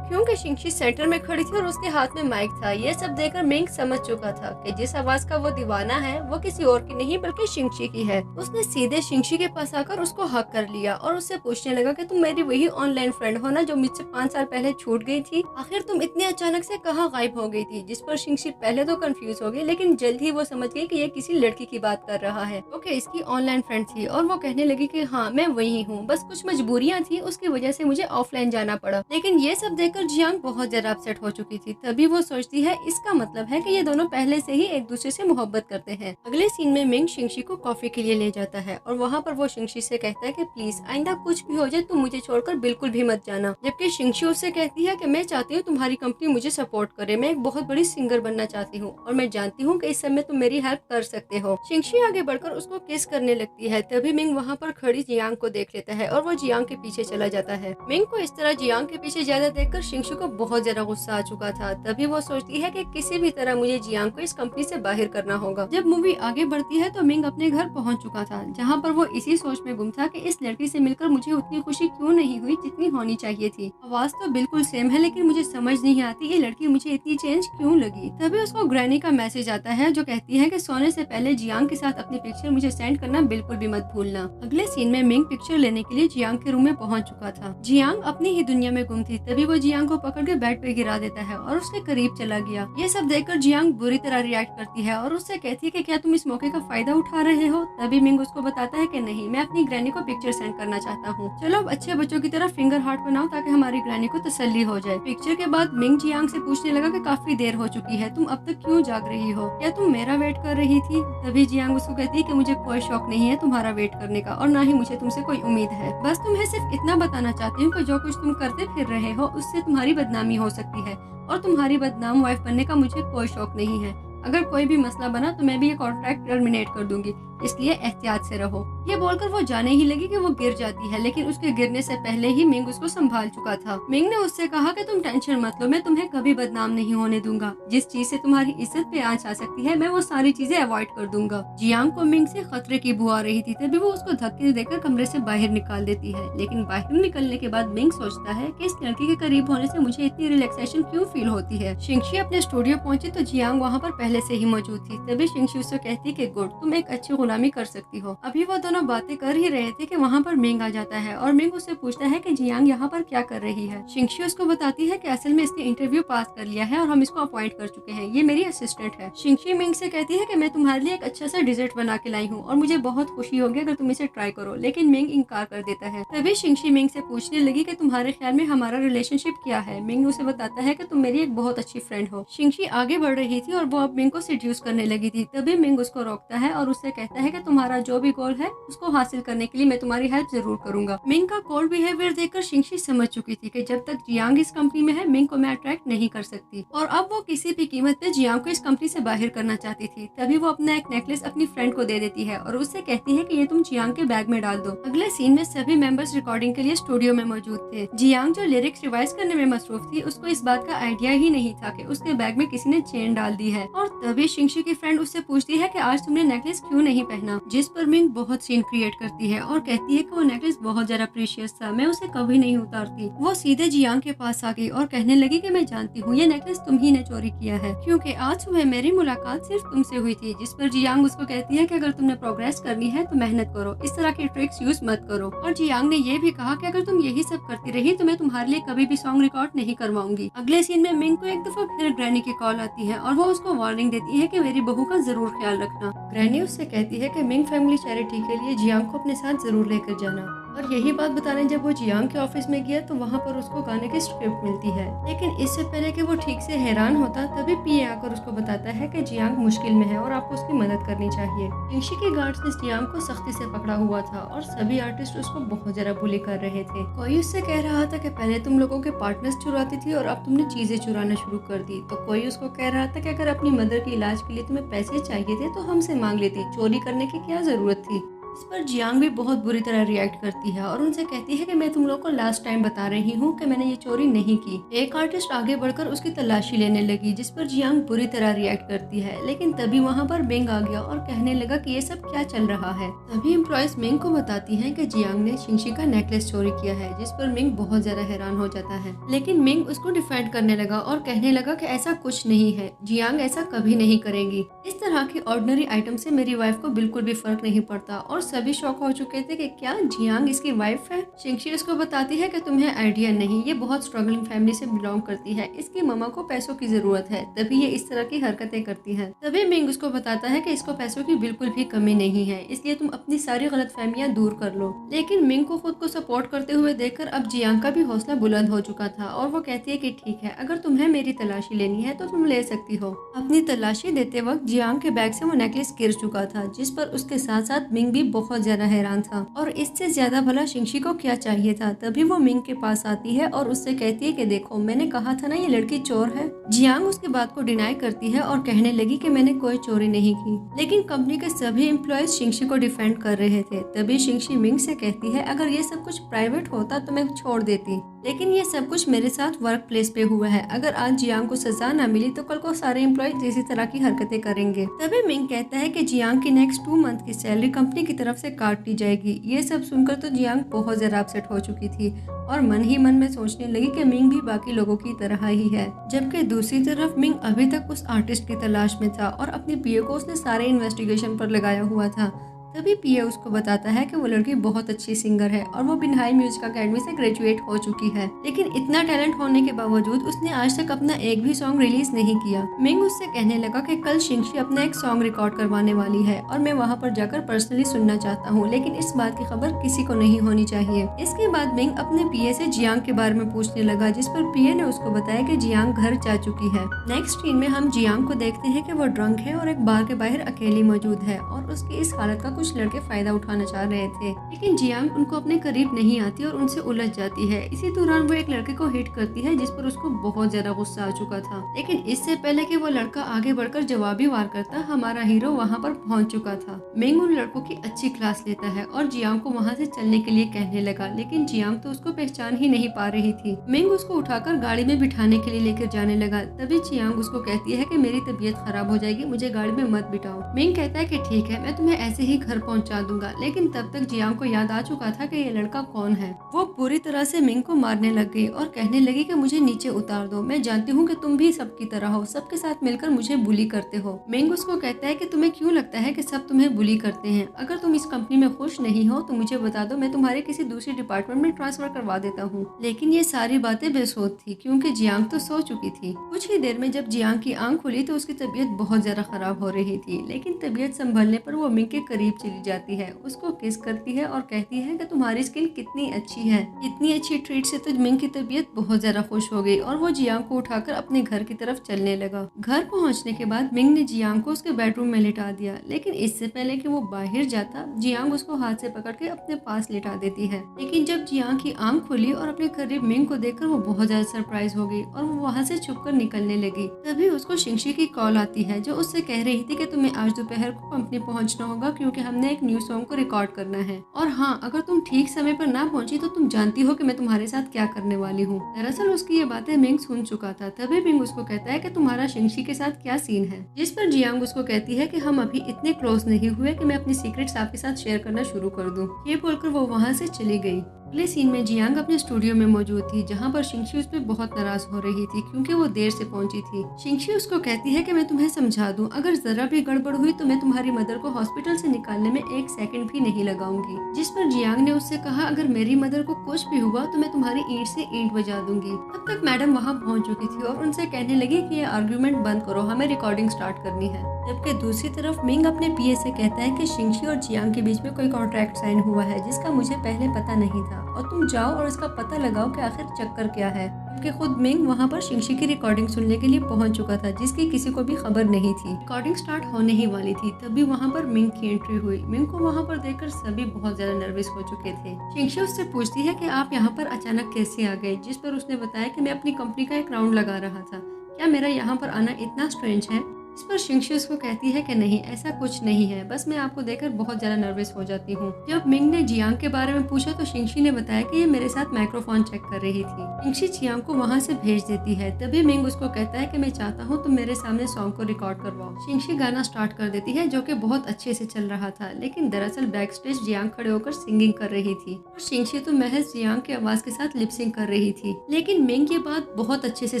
क्योंकि शिंगशी सेंटर में खड़ी थी और उसके हाथ में माइक था। ये सब देखकर मिंग समझ चुका था कि जिस आवाज का वो दीवाना है वो किसी और की नहीं बल्कि शिंगशी की है। उसने सीधे शिंगशी के पास आकर उसको हक कर लिया और उससे पूछने लगा कि तुम मेरी वही ऑनलाइन फ्रेंड हो ना जो मुझसे 5 साल पहले छूट गई थी। आखिर तुम इतने अचानक से कहाँ गायब हो गई थी? जिस पर शिंगशी पहले तो कंफ्यूज हो गई, लेकिन जल्द ही वो समझ गई कि ये किसी लड़की की बात कर रहा है। ओके, इसकी ऑनलाइन फ्रेंड थी और वो कहने लगी कि हाँ मैं वही हूँ, बस कुछ मजबूरियाँ थी उसकी वजह से मुझे ऑफलाइन जाना पड़ा। लेकिन ये सब देखकर जियांग बहुत ज्यादा अपसेट हो चुकी थी। तभी वो सोचती है इसका मतलब है कि ये दोनों पहले से ही एक दूसरे से मोहब्बत करते हैं। अगले सीन में मिंग शिंगशी को कॉफी के लिए ले जाता है और वहाँ पर वो शिंगशी से कहता है कि प्लीज आइंदा कुछ भी हो जाए तुम मुझे छोड़कर बिल्कुल भी मत जाना। जबकि शिंगशी उससे कहती है कि मैं चाहती हूँ तुम्हारी कंपनी मुझे सपोर्ट करे, मैं एक बहुत बड़ी सिंगर बनना चाहती हूँ और मैं जानती हूँ कि इस समय तुम मेरी हेल्प कर सकते हो। शिंगशी आगे बढ़कर उसको किस करने लगती है। तभी मिंग वहाँ पर खड़ी जियांग को देख लेता है और वो जियांग के पीछे चला जाता है। मिंग को इस तरह जियांग के पीछे ज्यादा देखकर शिंगशी को बहुत ज्यादा गुस्सा आ चुका था। तभी वो सोचती है कि किसी भी तरह मुझे जियांग को इस कंपनी से बाहर करना होगा। जब मूवी आगे बढ़ती है तो मिंग अपने घर पहुंच चुका था जहां पर वो इसी सोच में गुम था कि इस लड़की से मिलकर मुझे उतनी खुशी क्यों नहीं हुई जितनी होनी चाहिए थी। आवाज तो बिल्कुल सेम है लेकिन मुझे समझ नहीं आती ये लड़की मुझे इतनी चेंज क्यों लगी। तभी उसको ग्रैनी का मैसेज आता है जो कहती है कि सोने से पहले जियांग के साथ अपनी पिक्चर मुझे सेंड करना बिल्कुल भी मत भूलना। अगले सीन में मिंग पिक्चर लेने के लिए जियांग के रूम में पहुंच चुका था। जियांग अपनी ही दुनिया में गुम थी। तभी वो जियांग को पकड़ के बेड पे गिरा देता है और उसके करीब चला गया। ये सब देखकर जियांग बुरी तरह रिएक्ट करती है और उससे कहती है कि क्या तुम इस मौके का फायदा उठा रहे हो। तभी मिंग उसको बताता है कि नहीं, मैं अपनी ग्रैनी को पिक्चर सेंड करना चाहता हूँ। चलो अब अच्छे बच्चों की तरह फिंगर हार्ट बनाओ ताकि हमारी ग्रैनी को तसल्ली हो जाए। पिक्चर के बाद मिंग जियांग से पूछने लगा कि काफी देर हो चुकी है, तुम अब तक क्यों जाग रही हो? क्या तुम मेरा वेट कर रही थी? तभी जियांग उसको कहती है कि मुझे कोई शौक नहीं है तुम्हारा वेट करने का और ना ही मुझे तुमसे कोई उम्मीद है। बस तुम्हें सिर्फ इतना बताना चाहती हूँ कि जो कुछ तुम करते फिर रहे हो उससे तुम्हारी बदनामी हो सकती है और तुम्हारी बदनाम वाइफ बनने का मुझे कोई शौक नहीं है। अगर कोई भी मसला बना तो मैं भी ये कॉन्ट्रैक्ट टर्मिनेट कर दूंगी, इसलिए एहतियात से रहो। ये बोलकर वो जाने ही लगी कि वो गिर जाती है, लेकिन उसके गिरने से पहले ही मिंग उसको संभाल चुका था। मिंग ने उससे कहा कि तुम टेंशन मत लो, मैं तुम्हें कभी बदनाम नहीं होने दूंगा। जिस चीज से तुम्हारी इज्जत पे आंच आ सकती है मैं वो सारी चीजें अवॉइड कर दूंगा। जियांग को मिंग से खतरे की बू आ रही थी। तभी वो उसको धक्के देकर कमरे से बाहर निकाल देती है, लेकिन बाहर निकलने के बाद मिंग सोचता है कि इस लड़की के करीब होने से मुझे इतनी रिलैक्सेशन क्यों फील होती है। शिंगशी अपने स्टूडियो पहुंची तो जियांग वहाँ पर पहले से ही मौजूद थी। तभी शिंगशी उससे कहती कि गुड, तुम एक अच्छी गुलामी कर सकती हो। अभी वो दोनों बातें कर ही रहे थे कि वहाँ पर मिंग आ जाता है और मिंग उससे पूछता है कि जियांग यहाँ पर क्या कर रही है। शिंगशी उसको बताती है कि असल में इसने इंटरव्यू पास कर लिया है और हम इसको अपॉइंट कर चुके हैं, ये मेरी असिस्टेंट है। शिंगशी मिंग से कहती है कि मैं तुम्हारे लिए एक अच्छा सा डिजर्ट बना के लाई हूँ और मुझे बहुत खुशी होगी अगर तुम इसे ट्राई करो, लेकिन मिंग इनकार कर देता है। तभी शिंगशी मिंग से पूछने लगी कि तुम्हारे ख्याल में हमारा रिलेशनशिप क्या है। मिंग उसे बताता है कि तुम मेरी एक बहुत अच्छी फ्रेंड हो। शिंगशी आगे बढ़ रही थी और वो अब मिंग को सेड्यूस करने लगी थी। तभी मिंग उसको रोकता है और उससे कहता है कि तुम्हारा जो भी गोल है उसको हासिल करने के लिए मैं तुम्हारी हेल्प जरूर करूंगा। मिंग का कोल्ड बिहेवियर देखकर शिंगशी समझ चुकी थी कि जब तक जियांग इस कंपनी में है मिंग को मैं अट्रैक्ट नहीं कर सकती और अब वो किसी भी कीमत पे जियांग को इस कंपनी से बाहर करना चाहती थी। तभी वो अपना एक नेकलेस अपनी फ्रेंड को दे देती है और उससे कहती है कि ये तुम जियांग के बैग में डाल दो। अगले सीन में सभी मेंबर्स रिकॉर्डिंग के लिए स्टूडियो में मौजूद थे। जियांग जो लिरिक्स रिवाइज करने में मसरूफ थी उसको इस बात का आइडिया ही नहीं था कि उसके बैग में किसी ने चेन डाल दी है। और तभी शिंगशी की फ्रेंड उससे पूछती है कि आज तुमने नेकलेस क्यों नहीं पहना, जिस पर मिंग बहुत सी सीन क्रिएट करती है और कहती है कि वो नेकलेस बहुत ज्यादा प्रीशियस था, मैं उसे कभी नहीं उतारती। वो सीधे जियांग के पास आ गई और कहने लगी कि मैं जानती हूँ ये नेकलेस तुम ही ने चोरी किया है, क्योंकि आज सुबह मेरी मुलाकात सिर्फ तुमसे हुई थी। जिस पर जियांग उसको कहती है कि अगर तुमने प्रोग्रेस करनी है तो मेहनत करो, इस तरह की ट्रिक्स यूज मत करो। और जियांग ने ये भी कहा कि अगर तुम यही सब करती रही तो मैं तुम्हारे लिए कभी भी सॉन्ग रिकॉर्ड नहीं करवाऊंगी। अगले सीन में मिंग को एक दफा फिर ग्रैनी की कॉल आती है और वो उसको वार्निंग देती है कि मेरी बहू का जरूर ख्याल रखना। ग्रैनी उससे कहती है कि मिंग फैमिली चैरिटी के लिए जियांग को अपने साथ जरूर लेकर जाना। और यही बात बताने जब वो जियांग के ऑफिस में गया तो वहाँ पर उसको गाने की स्क्रिप्ट मिलती है। लेकिन इससे पहले कि वो ठीक से हैरान होता तभी पीए आकर उसको बताता है कि जियांग मुश्किल में है और आपको उसकी मदद करनी चाहिए। शिंगशी के गार्ड्स ने जियांग को सख्ती से पकड़ा हुआ था और सभी आर्टिस्ट उसको बहुत ज्यादा बुली कर रहे थे। कोई उससे कह रहा था कि पहले तुम लोगों के पार्टनर्स चुराती थी और अब तुमने चीजें चुराना शुरू कर दी। तो कोई उसको कह रहा था कि अगर अपनी मदर के इलाज के लिए तुम्हें पैसे चाहिए थे तो हमसे मांग लेती, चोरी करने की क्या जरूरत थी। इस पर जियांग भी बहुत बुरी तरह रिएक्ट करती है और उनसे कहती है कि मैं तुम लोगों को लास्ट टाइम बता रही हूँ कि मैंने ये चोरी नहीं की। एक आर्टिस्ट आगे बढ़कर उसकी तलाशी लेने लगी जिस पर जियांग बुरी तरह रिएक्ट करती है। लेकिन तभी वहाँ पर मिंग आ गया और कहने लगा कि ये सब क्या चल रहा है। तभी एम्प्लॉइज मिंग को बताती हैं कि जियांग ने शिंगशी का नेकलेस चोरी किया है, जिस पर मिंग बहुत ज्यादा हैरान हो जाता है। लेकिन मिंग उसको डिफेंड करने लगा और कहने लगा कि ऐसा कुछ नहीं है, जियांग ऐसा कभी नहीं करेंगी। इस तरह की ऑर्डिनरी आइटम से मेरी वाइफ को बिल्कुल भी फर्क नहीं पड़ता। और सभी शॉक हो चुके थे कि क्या जियांग इसकी वाइफ है। शिंगशी उसको बताती है कि तुम्हें आइडिया नहीं, ये बहुत स्ट्रगलिंग फैमिली से बिलोंग करती है, इसकी मम्मा को पैसों की जरूरत है, तभी ये इस तरह की हरकतें करती है। तभी मिंग उसको बताता है कि इसको पैसों की बिल्कुल भी कमी नहीं है, इसलिए तुम अपनी सारी गलतफहमियां दूर कर लो। लेकिन मिंग को खुद को सपोर्ट करते हुए देखकर अब जियांग का भी हौसला बुलंद हो चुका था और वो कहती है कि ठीक है, अगर तुम्हें मेरी तलाशी लेनी है तो तुम ले सकती हो। अपनी तलाशी देते वक्त जियांग के बैग से वो नेकलेस गिर चुका था, जिस पर उसके साथ साथ मिंग भी बहुत ज्यादा हैरान था और इससे ज्यादा भला शिंगशी को क्या चाहिए था। तभी वो मिंग के पास आती है और उससे कहती है कि देखो मैंने कहा था ना ये लड़की चोर है। जियांग उसकी बात को डिनाई करती है और कहने लगी कि मैंने कोई चोरी नहीं की। लेकिन कंपनी के सभी एम्प्लॉयज शिंगशी को डिफेंड कर रहे थे। तभी शिंगशी मिंग से कहती है अगर ये सब कुछ प्राइवेट होता तो मैं छोड़ देती, लेकिन ये सब कुछ मेरे साथ वर्क प्लेस पे हुआ है, अगर आज जियांग को सजा न मिली तो कल को सारे एम्प्लॉयज इसी तरह की हरकतें करेंगे। तभी मिंग कहता है कि जियांग की नेक्स्ट 2 मंथ की सैलरी कंपनी की तरफ से काट ली जाएगी। ये सब सुनकर तो जियांग बहुत ज्यादा अपसेट हो चुकी थी और मन ही मन में सोचने लगी कि मिंग भी बाकी लोगों की तरह ही है। जबकि दूसरी तरफ मिंग अभी तक उस आर्टिस्ट की तलाश में था और अपने पीए को उसने सारे इन्वेस्टिगेशन पर लगाया हुआ था। तभी पीए उसको बताता है कि वो लड़की बहुत अच्छी सिंगर है और वो बिनहाई म्यूजिक अकेडमी से ग्रेजुएट हो चुकी है, लेकिन इतना टैलेंट होने के बावजूद उसने आज तक अपना एक भी सॉन्ग रिलीज नहीं किया। मिंग उससे कहने लगा कि कल शिंगशी अपना एक सॉन्ग रिकॉर्ड करवाने वाली है और मैं वहाँ पर जाकर पर्सनली सुनना चाहता हूँ, लेकिन इस बात की खबर किसी को नहीं होनी चाहिए। इसके बाद मिंग अपने पीए से जियांग के बारे में पूछने लगा, जिस पर पीए ने उसको बताया कि जियांग घर जा चुकी है। नेक्स्ट सीन में हम जियांग को देखते हैं कि वो ड्रंक है और एक बार के बाहर अकेली मौजूद है और उसकी इस हालत का कुछ लड़के फायदा उठाना चाह रहे थे, लेकिन जियांग उनको अपने करीब नहीं आती और उनसे उलझ जाती है। इसी दौरान वो एक लड़के को हिट करती है जिस पर उसको बहुत ज्यादा गुस्सा आ चुका था। लेकिन इससे पहले कि वो लड़का आगे बढ़कर जवाबी वार करता, हमारा हीरो वहाँ पर पहुँच चुका था। मिंग उन लड़कों की अच्छी क्लास लेता है और जियांग को वहाँ से चलने के लिए कहने लगा, लेकिन जियांग तो उसको पहचान ही नहीं पा रही थी। मिंग उसको उठाकर गाड़ी में बिठाने के लिए लेकर जाने लगा। तभी जियांग उसको कहती है कि मेरी तबीयत खराब हो जाएगी, मुझे गाड़ी में मत बिठाओ। मिंग कहता है कि ठीक है, मैं तुम्हें ऐसे ही घर पहुँचा दूंगा। लेकिन तब तक जियांग को याद आ चुका था कि ये लड़का कौन है। वो पूरी तरह से मिंग को मारने लग गई और कहने लगी कि मुझे नीचे उतार दो, मैं जानती हूँ कि तुम भी सबकी तरह हो, सबके साथ मिलकर मुझे बुली करते हो। मिंग उसको कहता है कि तुम्हें क्यों लगता है कि सब तुम्हें बुली करते हैं, अगर तुम इस कंपनी में खुश नहीं हो तो मुझे बता दो, मैं तुम्हारे किसी दूसरी डिपार्टमेंट में ट्रांसफर करवा देता हूँ। लेकिन ये सारी बातें बेसोध थी क्योंकि जियांग तो सो चुकी थी। कुछ ही देर में जब जियांग की आंख खुली तो उसकी तबीयत बहुत ज्यादा खराब हो रही थी, लेकिन तबीयत संभलने पर वो मिंग के करीब चली जाती है, उसको किस करती है और कहती है कि तुम्हारी स्किन कितनी अच्छी है। इतनी अच्छी ट्रीट से तो मिंग की तबीयत बहुत ज्यादा खुश हो गई और वो जियांग को उठाकर अपने घर की तरफ चलने लगा। घर पहुंचने के बाद मिंग ने जियांग को उसके बेडरूम में लिटा दिया, लेकिन इससे पहले कि वो बाहर जाता, जियांग उसको हाथ से पकड़ के अपने पास लिटा देती है। लेकिन जब जियांग की आंख खुली और अपने करीब मिंग को देखकर वो बहुत ज्यादा सरप्राइज हो गई और वो वहाँ से छुपकर निकलने लगी। तभी उसको शिंगशी की कॉल आती है जो उससे कह रही थी कि तुम्हें आज दोपहर को कंपनी पहुंचना होगा क्योंकि हमने एक न्यू सॉन्ग को रिकॉर्ड करना है, और हाँ, अगर तुम ठीक समय पर ना पहुंची तो तुम जानती हो कि मैं तुम्हारे साथ क्या करने वाली हूँ। दरअसल उसकी ये बातें मिंग सुन चुका था। तभी मिंग उसको कहता है कि तुम्हारा शिंगशी के साथ क्या सीन है, जिस पर जियांग उसको कहती है कि हम अभी इतने क्लोज नहीं हुए कि मैं अपनी सीक्रेट्स आपके साथ शेयर करना शुरू कर दूं। ये बोलकर वो वहाँ से चली गई। अगले सीन में जियांग अपने स्टूडियो में मौजूद थी, जहाँ पर शिंगशी उस पर बहुत नाराज हो रही थी क्योंकि वो देर से पहुंची थी। शिंगशी उसको कहती है कि मैं तुम्हें समझा दूं, अगर जरा भी गड़बड़ हुई तो मैं तुम्हारी मदर को हॉस्पिटल से निकालने में 1 सेकंड भी नहीं लगाऊंगी। जिस पर जियांग ने उससे कहा, अगर मेरी मदर को कुछ भी हुआ तो मैं तुम्हारी ईंट से ईंट बजा दूंगी। तब तक मैडम वहाँ पहुँच चुकी थी और उनसे कहने लगी कि ये आर्ग्यूमेंट बंद करो, हमें रिकॉर्डिंग स्टार्ट करनी है। जबकि दूसरी तरफ मिंग अपने पीए से कहता है कि शिंगशी और जियांग के बीच में कोई कॉन्ट्रैक्ट साइन हुआ है जिसका मुझे पहले पता नहीं था, और तुम जाओ और इसका पता लगाओ कि आखिर चक्कर क्या है। कि खुद मिंग वहाँ पर शिंगशी की रिकॉर्डिंग सुनने के लिए पहुंच चुका था, जिसकी किसी को भी खबर नहीं थी। रिकॉर्डिंग स्टार्ट होने ही वाली थी, तभी वहाँ पर मिंग की एंट्री हुई। मिंग को वहाँ पर देखकर सभी बहुत ज्यादा नर्वस हो चुके थे। शिंगशी उससे पूछती है कि आप यहाँ पर अचानक कैसे आ गए, जिस पर उसने बताया कि मैं अपनी कंपनी का एक राउंड लगा रहा था, क्या मेरा यहाँ पर आना इतना स्ट्रेंज है। इस पर शिंगशी उसको कहती है कि नहीं, ऐसा कुछ नहीं है, बस मैं आपको देखकर बहुत ज्यादा नर्वस हो जाती हूँ। जब मिंग ने जियांग के बारे में पूछा तो शिंगशी ने बताया कि ये मेरे साथ माइक्रोफोन चेक कर रही थी। शिंगशी जियांग को वहाँ से भेज देती है। तभी मिंग उसको कहता है कि मैं चाहता हूँ तुम मेरे सामने सॉन्ग को रिकॉर्ड करवाओ। शिंगशी गाना स्टार्ट कर देती है, जो कि बहुत अच्छे से चल रहा था, लेकिन दरअसल बैक स्टेज जियांग खड़े होकर सिंगिंग कर रही थी और शिंगशी तो महज जियांग की आवाज के साथ लिपसिंग कर रही थी। लेकिन मिंग ये बात बहुत अच्छे से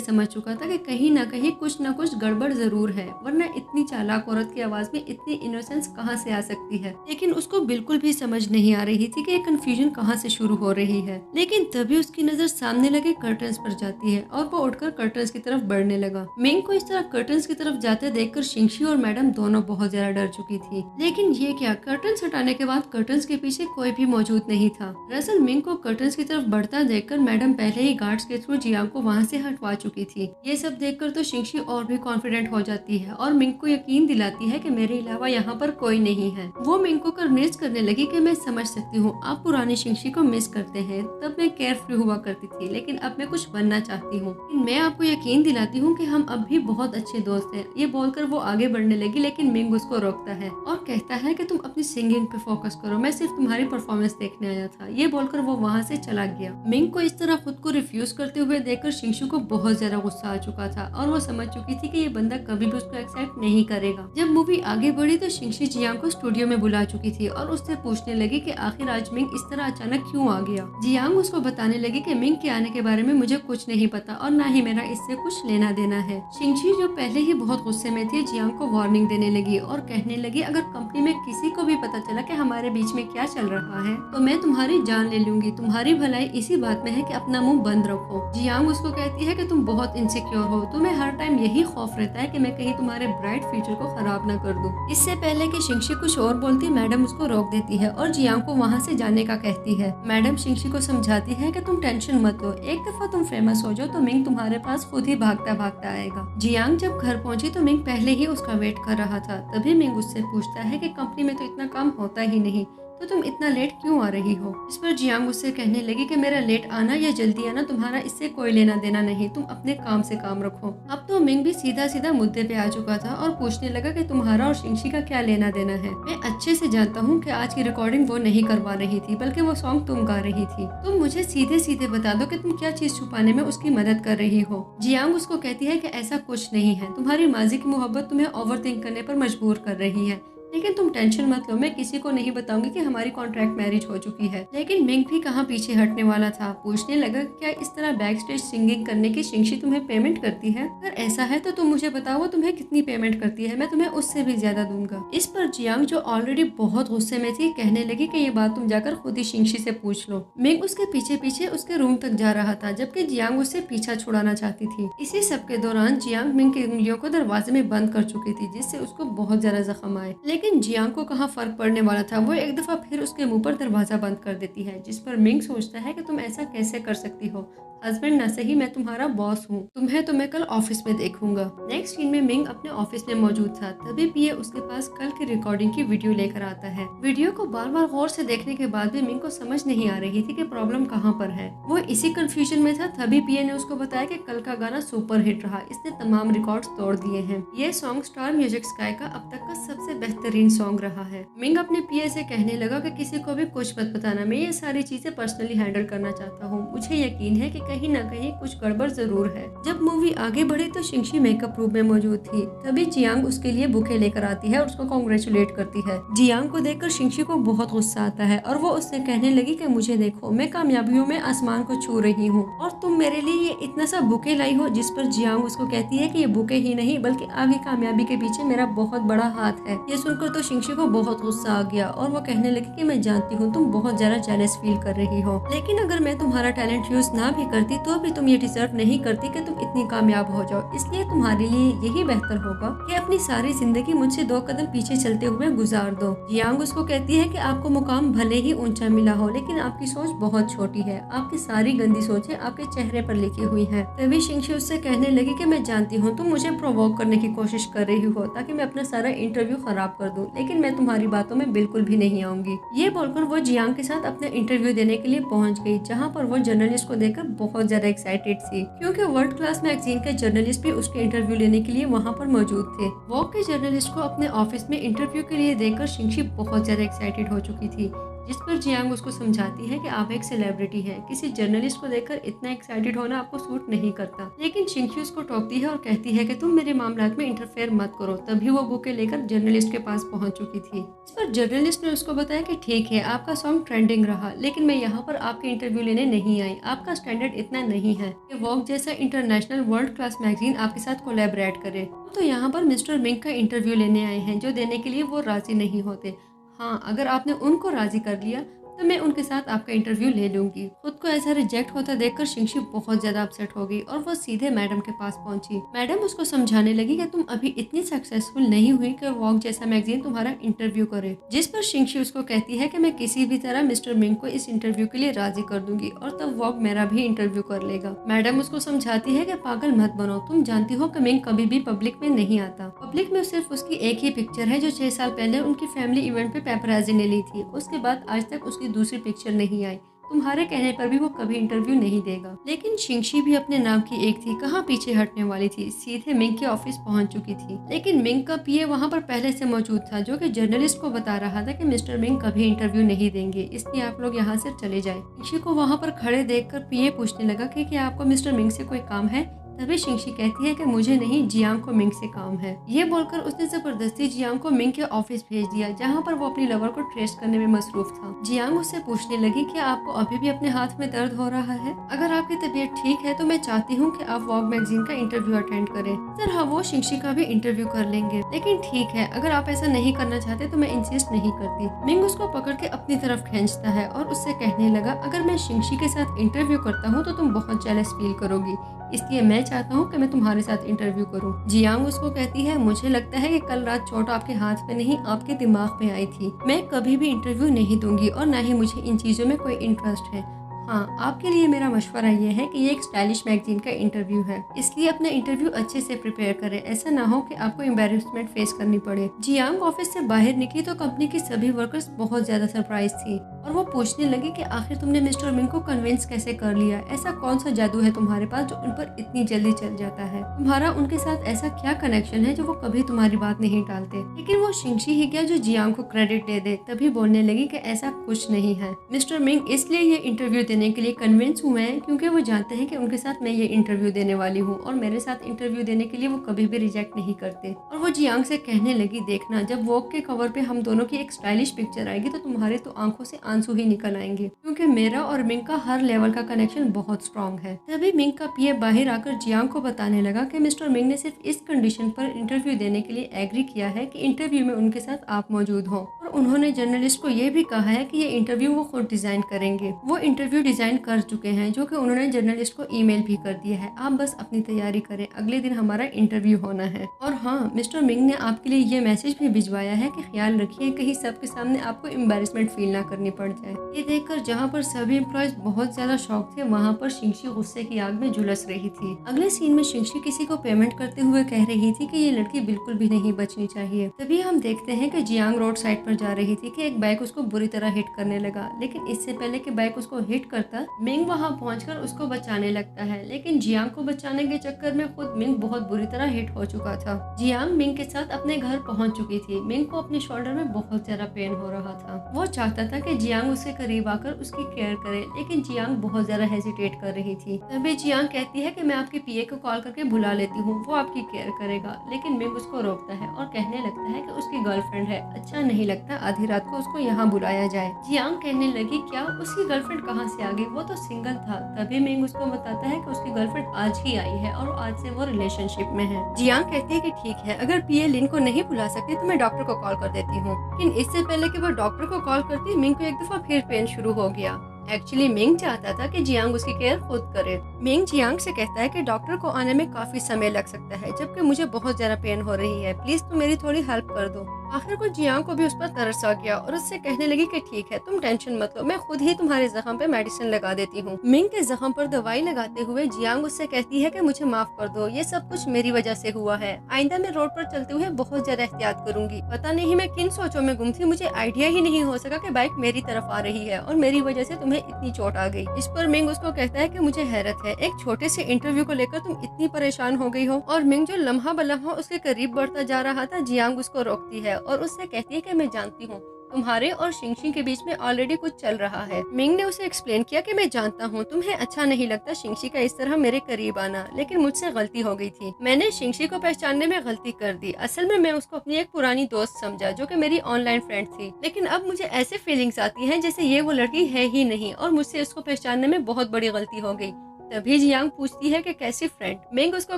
समझ चुका था कि कहीं ना कहीं कुछ न कुछ गड़बड़ जरूर है, वरना इतनी चालाक औरत की आवाज में इतनी इनोसेंस कहाँ से आ सकती है। लेकिन उसको बिल्कुल भी समझ नहीं आ रही थी कि ये कंफ्यूजन कहाँ से शुरू हो रही है। लेकिन तभी उसकी नजर सामने लगे कर्टन्स पर जाती है और वो उठकर कर्टन्स की तरफ बढ़ने लगा। मिंग को इस तरह कर्टन्स की तरफ जाते देखकर शिंगशी और मैडम दोनों बहुत ज्यादा डर चुकी थी। लेकिन ये क्या, कर्टन्स हटाने के बाद कर्टन्स के पीछे कोई भी मौजूद नहीं था। दरअसल मिंग को कर्टन्स की तरफ बढ़ता देखकर मैडम पहले ही गार्ड्स के थ्रू जियांग को वहाँ से हटवा चुकी थी। ये सब देखकर तो शिंगशी और भी कॉन्फिडेंट हो जाती है और मिंग को यकीन दिलाती है कि मेरे अलावा यहाँ पर कोई नहीं है। वो मिंग को कन्विंस करने लगी कि मैं समझ सकती हूँ, आप पुरानी शिंगशी को मिस करते हैं, तब मैं केयर फ्री हुआ करती थी, लेकिन अब मैं कुछ बनना चाहती हूँ। मैं आपको यकीन दिलाती हूँ कि हम अब भी बहुत अच्छे दोस्त हैं। ये बोलकर वो आगे बढ़ने लगी, लेकिन मिंग उसको रोकता है और कहता है कि तुम अपनी सिंगिंग पे फोकस करो, मैं सिर्फ तुम्हारी परफॉर्मेंस देखने आया था। ये बोलकर वो वहाँ से चला गया। मिंग को इस तरह खुद को रिफ्यूज करते हुए देखकर शिंगशी को बहुत ज्यादा गुस्सा आ चुका था और वो समझ चुकी थी कि ये बंदा कभी भी उसको एक्सेप्ट नहीं करेगा। जब मूवी आगे बढ़ी तो शिंगशी जियांग को स्टूडियो में बुला चुकी थी और उससे पूछने लगी कि आखिर आज मिंग इस तरह अचानक क्यों आ गया। जियांग उसको बताने लगी कि मिंग के आने के बारे में मुझे कुछ नहीं पता और ना ही मेरा इससे कुछ लेना देना है। शिंगशी जो पहले ही बहुत गुस्से में थी, जियांग को वार्निंग देने लगी और कहने लगी, अगर कंपनी में किसी को भी पता चला कि हमारे बीच में क्या चल रहा है तो मैं तुम्हारी जान ले लूंगी। तुम्हारी भलाई इसी बात में है कि अपना मुंह बंद रखो। जियांग उसको कहती है कि तुम बहुत इनसिक्योर हो, तुम्हें हर टाइम यही खौफ रहता है कि मैं कहीं तुम्हारे ब्राइट फ्यूचर को खराब न कर दूं। इससे पहले कि शिंगशी कुछ और बोलती, मैडम उसको रोक देती है और जियांग को वहाँ से जाने का कहती है। मैडम शिंगशी को समझाती है कि तुम टेंशन मत लो, एक दफा तुम फेमस हो जाओ तो मिंग तुम्हारे पास खुद ही भागता भागता आएगा। जियांग जब घर पहुंची तो मिंग पहले ही उसका वेट कर रहा था। तभी मिंग उससे पूछता है कि कंपनी में तो इतना काम होता ही नहीं, तो तुम इतना लेट क्यों आ रही हो। इस पर जियांग उससे कहने लगी कि मेरा लेट आना या जल्दी आना तुम्हारा इससे कोई लेना देना नहीं, तुम अपने काम से काम रखो। अब तो मिंग भी सीधा सीधा मुद्दे पे आ चुका था और पूछने लगा कि तुम्हारा और शिंगशी का क्या लेना देना है। मैं अच्छे से जानता हूँ कि आज की रिकॉर्डिंग वो नहीं करवा रही थी, बल्कि वो सॉन्ग तुम गा रही थी। तुम मुझे सीधे सीधे बता दो कि तुम क्या चीज छुपाने में उसकी मदद कर रही हो। जियांग उसको कहती है कि ऐसा कुछ नहीं है, तुम्हारी माजी की मोहब्बत तुम्हें ओवर थिंक करने पर मजबूर कर रही है, लेकिन तुम टेंशन मत लो, मैं किसी को नहीं बताऊंगी कि हमारी कॉन्ट्रैक्ट मैरिज हो चुकी है। लेकिन मिंग भी कहाँ पीछे हटने वाला था। पूछने लगा, क्या इस तरह बैक स्टेज सिंगिंग करने की शिंगशी तुम्हें पेमेंट करती है? अगर ऐसा है तो तुम मुझे बताओ तुम्हें कितनी पेमेंट करती है, मैं तुम्हें उससे भी ज्यादा दूंगा। इस पर जियांग जो ऑलरेडी बहुत गुस्से में थी कहने लगी कि ये बात तुम जाकर खुद ही शिंगशी से पूछ लो। मिंग उसके पीछे पीछे उसके रूम तक जा रहा था, जबकि जियांग उससे पीछा छुड़ाना चाहती थी। इसी सब के दौरान जियांग मिंग की उंगलियों को दरवाजे में बंद कर चुकी थी, जिससे उसको बहुत ज्यादा जख्म आए। लेकिन जियांग को कहाँ फर्क पड़ने वाला था, वो एक दफा फिर उसके मुंह पर दरवाजा बंद कर देती है। जिस पर मिंग सोचता है कि तुम ऐसा कैसे कर सकती हो, हस्बैंड न सही मैं तुम्हारा बॉस हूँ, तुम्हें तो मैं कल ऑफिस में देखूंगा। नेक्स्ट सीन में मिंग अपने ऑफिस में मौजूद था। तभी पीए उसके पास कल की रिकॉर्डिंग की वीडियो लेकर आता है। वीडियो को बार बार गौर से देखने के बाद भी मिंग को समझ नहीं आ रही थी कि प्रॉब्लम कहाँ पर है। वो इसी कंफ्यूजन में था। तभी पीए ने उसको बताया कि कल का गाना सुपर हिट रहा, इसने तमाम रिकॉर्ड्स तोड़ दिए हैं। ये सॉन्ग स्टार म्यूजिक स्काई का अब तक का सबसे बेहतरीन बेहतरीन सॉन्ग रहा है। मिंग अपने पीए से कहने लगा कि किसी को भी कुछ मत बताना, मैं ये सारी चीजें पर्सनली हैंडल करना चाहता हूँ। मुझे यकीन है कि कहीं ना कहीं कुछ गड़बड़ जरूर है। जब मूवी आगे बढ़ी तो शिंगशी मेकअप रूम में मौजूद थी। तभी जियांग उसके लिए बुके लेकर आती है और उसको कांग्रेचुलेट करती है। जियांग को देखकर शिंगशी को बहुत गुस्सा आता है और वो उससे कहने लगी कि मुझे देखो, मैं कामयाबियों में आसमान को छू रही हूँ और तुम मेरे लिए ये इतना सा बुके लाई हो। जिस पर जियांग उसको कहती है कि ये बुके ही नहीं बल्कि आगे कामयाबी के पीछे मेरा बहुत बड़ा हाथ है। ये सुनकर तो शिंगशी को बहुत गुस्सा आ गया और वो कहने लगी कि मैं जानती हूँ तुम बहुत ज्यादा जेलस फील कर रही हो, लेकिन अगर मैं तुम्हारा टैलेंट यूज ना भी करती तो भी तुम ये डिजर्व नहीं करती कि तुम इतनी कामयाब हो जाओ। इसलिए तुम्हारे लिए यही बेहतर होगा कि अपनी सारी जिंदगी मुझसे 2 कदम पीछे चलते हुए गुजार दो। जियांग उसको कहती है कि आपको मुकाम भले ही ऊंचा मिला हो लेकिन आपकी सोच बहुत छोटी है। आपकी सारी गंदी सोचें आपके चेहरे पर लिखी हुई है। तभी शिंगशी उससे कहने लगी कि मैं जानती हूँ तुम मुझे प्रोवोक करने की कोशिश कर रही हो ताकि मैं अपना सारा इंटरव्यू खराब कर दूं, लेकिन मैं तुम्हारी बातों में बिल्कुल भी नहीं आऊंगी। ये बोलकर वो जियांग के साथ अपना इंटरव्यू देने के लिए पहुंच गई, जहां पर वो जर्नलिस्ट को देखकर बहुत ज्यादा एक्साइटेड थी क्योंकि वर्ल्ड क्लास मैगजीन के जर्नलिस्ट भी उसके इंटरव्यू लेने के लिए वहां पर मौजूद थे। वॉग के जर्नलिस्ट को अपने ऑफिस में इंटरव्यू के लिए देखकर शिंगशी बहुत ज्यादा एक्साइटेड हो चुकी थी, जिस पर जियांग उसको समझाती है कि आप एक सेलिब्रिटी हैं, किसी जर्नलिस्ट को देखकर इतना एक्साइटेड होना आपको सूट नहीं करता। लेकिन शिंगशी उसको टोकती है और कहती है कि तुम मेरे मामलात में इंटरफेयर मत करो। तभी वो बुके लेकर जर्नलिस्ट के पास पहुंच चुकी थी। इस पर जर्नलिस्ट ने उसको बताया कि ठीक है, आपका सॉन्ग ट्रेंडिंग रहा, लेकिन मैं यहाँ पर आपके इंटरव्यू लेने नहीं आई। आपका स्टैंडर्ड इतना नहीं है कि वॉग जैसा इंटरनेशनल वर्ल्ड क्लास मैगजीन आपके साथ कोलैबोरेट करे। तो यहाँ पर मिस्टर मिंग का इंटरव्यू लेने आए हैं, जो देने के लिए वो राजी नहीं होते। हाँ, अगर आपने उनको राजी कर लिया तो मैं उनके साथ आपका इंटरव्यू ले लूंगी। खुद को ऐसा रिजेक्ट होता देखकर शिंगशी बहुत ज्यादा अपसेट हो गई और वो सीधे मैडम के पास पहुंची। मैडम उसको समझाने लगी कि तुम अभी इतनी सक्सेसफुल नहीं हुई कि वॉग जैसा मैगजीन तुम्हारा इंटरव्यू करे। जिस पर शिंगशी उसको कहती है कि मैं किसी भी तरह मिस्टर मिंग को इस इंटरव्यू के लिए राजी कर दूंगी और तब वॉग मेरा भी इंटरव्यू कर लेगा। मैडम उसको समझाती है कि पागल मत बनो, तुम जानती हो कि मिंग कभी भी पब्लिक में नहीं आता। पब्लिक में सिर्फ उसकी एक ही पिक्चर है जो 6 साल पहले उनकी फैमिली इवेंट पे पेपराजी ने ली थी। उसके बाद आज तक उसकी दूसरी पिक्चर नहीं आई। तुम्हारे कहने पर भी वो कभी इंटरव्यू नहीं देगा। लेकिन शिंगशी भी अपने नाम की एक थी, कहाँ पीछे हटने वाली थी, सीधे मिंग के ऑफिस पहुंच चुकी थी। लेकिन मिंग का पीए वहाँ पर पहले से मौजूद था, जो कि जर्नलिस्ट को बता रहा था कि मिस्टर मिंग कभी इंटरव्यू नहीं देंगे, इसलिए आप लोग यहाँ से चले जाए। शिंगशी को वहाँ पर खड़े देखकर पीए पूछने लगा कि क्या आपको मिस्टर मिंग से कोई काम है। तभी शिंगशी कहती है कि मुझे नहीं, जियांग को मिंग से काम है। ये बोलकर उसने जबरदस्ती जियांग को मिंग के ऑफिस भेज दिया, जहाँ पर वो अपनी लवर को ट्रेस करने में मसरूफ था। जियांग उससे पूछने लगी कि आपको अभी भी अपने हाथ में दर्द हो रहा है। अगर आपकी तबीयत ठीक है तो मैं चाहती हूँ कि आप वॉग मैगजीन का इंटरव्यू अटेंड करें। सर हाँ, वो शिंगशी का भी इंटरव्यू कर लेंगे, लेकिन ठीक है, अगर आप ऐसा नहीं करना चाहते तो मैं इंसिस्ट नहीं करती। मिंग उसको पकड़ के अपनी तरफ खींचता है और उससे कहने लगा, अगर मैं शिंगशी के साथ इंटरव्यू करता हूँ तो तुम बहुत जेलस फील करोगी, इसलिए मैं चाहता हूँ कि मैं तुम्हारे साथ इंटरव्यू करूँ। जियांग उसको कहती है, मुझे लगता है कि कल रात चोट आपके हाथ पे नहीं आपके दिमाग में आई थी। मैं कभी भी इंटरव्यू नहीं दूंगी और ना ही मुझे इन चीजों में कोई इंटरेस्ट है। हाँ, आपके लिए मेरा मशवरा ये है कि ये एक स्टाइलिश मैगजीन का इंटरव्यू है, इसलिए अपना इंटरव्यू अच्छे से प्रिपेयर करें। ऐसा ना हो कि आपको एम्बैरेसमेंट फेस करनी पड़े। जियांग ऑफिस से बाहर निकली तो कंपनी की सभी वर्कर्स बहुत ज्यादा सरप्राइज थी और वो पूछने लगी कि आखिर तुमने मिस्टर मिंग को कन्विंस कैसे कर लिया। ऐसा कौन सा जादू है तुम्हारे पास जो उन पर इतनी जल्दी चल जाता है। तुम्हारा उनके साथ ऐसा क्या कनेक्शन है जो वो कभी तुम्हारी बात नहीं टालते। लेकिन वो शिंगशी ही क्या जो जियांग को क्रेडिट दे दे। तभी बोलने लगी कि ऐसा कुछ नहीं है, मिस्टर मिंग इसलिए ये इंटरव्यू देने के लिए कन्विंस हुए हैं क्योंकि वो जानते हैं कि उनके साथ मैं ये इंटरव्यू देने वाली हूँ और मेरे साथ इंटरव्यू देने के लिए वो कभी भी रिजेक्ट नहीं करते। और वो जियांग से कहने लगी, देखना जब वॉग के कवर पे हम दोनों की एक स्टाइलिश पिक्चर आएगी तो तुम्हारे तो आंखों से आंसू ही निकल आएंगे, क्योंकि मेरा और मिंग का हर लेवल का कनेक्शन बहुत स्ट्रॉन्ग है। तभी मिंग का पीए बाहर आकर जियांग को बताने लगा कि मिस्टर मिंग ने सिर्फ इस कंडीशन पर इंटरव्यू देने के लिए एग्री किया है कि इंटरव्यू में उनके साथ आप मौजूद हो, और उन्होंने जर्नलिस्ट को ये भी कहा है कि ये इंटरव्यू वो खुद डिजाइन करेंगे। वो इंटरव्यू डिजाइन कर चुके हैं, जो कि उन्होंने जर्नलिस्ट को ईमेल भी कर दिया है। आप बस अपनी तैयारी करें, अगले दिन हमारा इंटरव्यू होना है। और हाँ, मिस्टर मिंग ने आपके लिए ये मैसेज भी भिजवाया है कि ख्याल रखिए कहीं सबके सामने आपको एम्बैरेसमेंट फील ना करनी पड़ जाए। ये देखकर जहाँ पर सभी एम्प्लॉयज बहुत ज्यादा शॉक थे, वहाँ पर शिंगशी गुस्से की आग में झुलस रही थी। अगले सीन में शिंगशी किसी को पेमेंट करते हुए कह रही थी कि ये लड़की बिल्कुल भी नहीं बचनी चाहिए। तभी हम देखते हैं कि जियांग रोड साइड पर जा रही थी कि एक बाइक उसको बुरी तरह हिट करने लगा, लेकिन इससे पहले कि बाइक उसको हिट करता, मिंग वहां पहुंचकर उसको बचाने लगता है। लेकिन जियांग को बचाने के चक्कर में खुद मिंग बहुत बुरी तरह हिट हो चुका था। जियांग मिंग के साथ अपने घर पहुंच चुकी थी। मिंग को अपने शोल्डर में बहुत ज्यादा पेन हो रहा था। वो चाहता था कि जियांग उसके करीब आकर उसकी केयर करे, लेकिन जियांग बहुत ज्यादा हेजिटेट कर रही थी। तभी जियांग कहती है कि मैं आपके पीए को कॉल करके बुला लेती हूँ, वो आपकी केयर करेगा। लेकिन मिंग उसको रोकता है और कहने लगता है कि उसकी गर्लफ्रेंड है, अच्छा नहीं लगता आधी रात को उसको यहाँ बुलाया जाए। जियांग कहने लगी क्या उसकी गर्लफ्रेंड कहाँ से आ गई, वो तो सिंगल था। तभी मिंग उसको बताता है कि उसकी गर्लफ्रेंड आज ही आई है और आज से वो रिलेशनशिप में है। जियांग कहती है कि ठीक है, अगर पीए लिन को नहीं बुला सकती तो मैं डॉक्टर को कॉल कर देती हूँ। लेकिन इससे पहले कि वो डॉक्टर को कॉल करती, मिंग को एक दफा फिर पेन शुरू हो गया। एक्चुअली मिंग चाहता था कि जियांग उसकी केयर खुद करे। मिंग जियांग से कहता है कि डॉक्टर को आने में काफी समय लग सकता है, जबकि मुझे बहुत ज्यादा पेन हो रही है, प्लीज तुम मेरी थोड़ी हेल्प कर दो। आखिर को जियांग को भी उस पर तरस आ गया और उससे कहने लगी कि ठीक है, तुम टेंशन मत लो, मैं खुद ही तुम्हारे जख्म पे मेडिसिन लगा देती हूँ। मिंग के जख्म पर दवाई लगाते हुए जियांग उससे कहती है कि मुझे माफ कर दो, ये सब कुछ मेरी वजह से हुआ है। आइंदा मैं रोड पर चलते हुए बहुत ज्यादा एहतियात करूंगी। पता नहीं मैं किन सोचों में गुम थी, मुझे आइडिया ही नहीं हो सका कि बाइक मेरी तरफ आ रही है और मेरी वजह से तुम्हें इतनी चोट आ गई। इस पर मिंग उसको कहता है कि मुझे हैरत है, एक छोटे से इंटरव्यू को लेकर तुम इतनी परेशान हो गई हो। और मिंग जो लम्हा बलम्हा उसके करीब बढ़ता जा रहा था, जियांग उसको रोकती है और उससे कहती है कि मैं जानती हूँ तुम्हारे और शिंगशिंग के बीच में ऑलरेडी कुछ चल रहा है। मिंग ने उसे एक्सप्लेन किया कि मैं जानता हूँ तुम्हें अच्छा नहीं लगता शिंगशी का इस तरह मेरे करीब आना, लेकिन मुझसे गलती हो गई थी। मैंने शिंगशी को पहचानने में गलती कर दी। असल में मैं उसको अपनी एक पुरानी दोस्त समझा जो कि मेरी ऑनलाइन फ्रेंड थी, लेकिन अब मुझे ऐसे फीलिंग्स आती हैं जैसे ये वो लड़की है ही नहीं और मुझसे उसको पहचानने में बहुत बड़ी गलती हो गई। तभी जियांग पूछती है कि कैसी फ्रेंड। मिंग उसको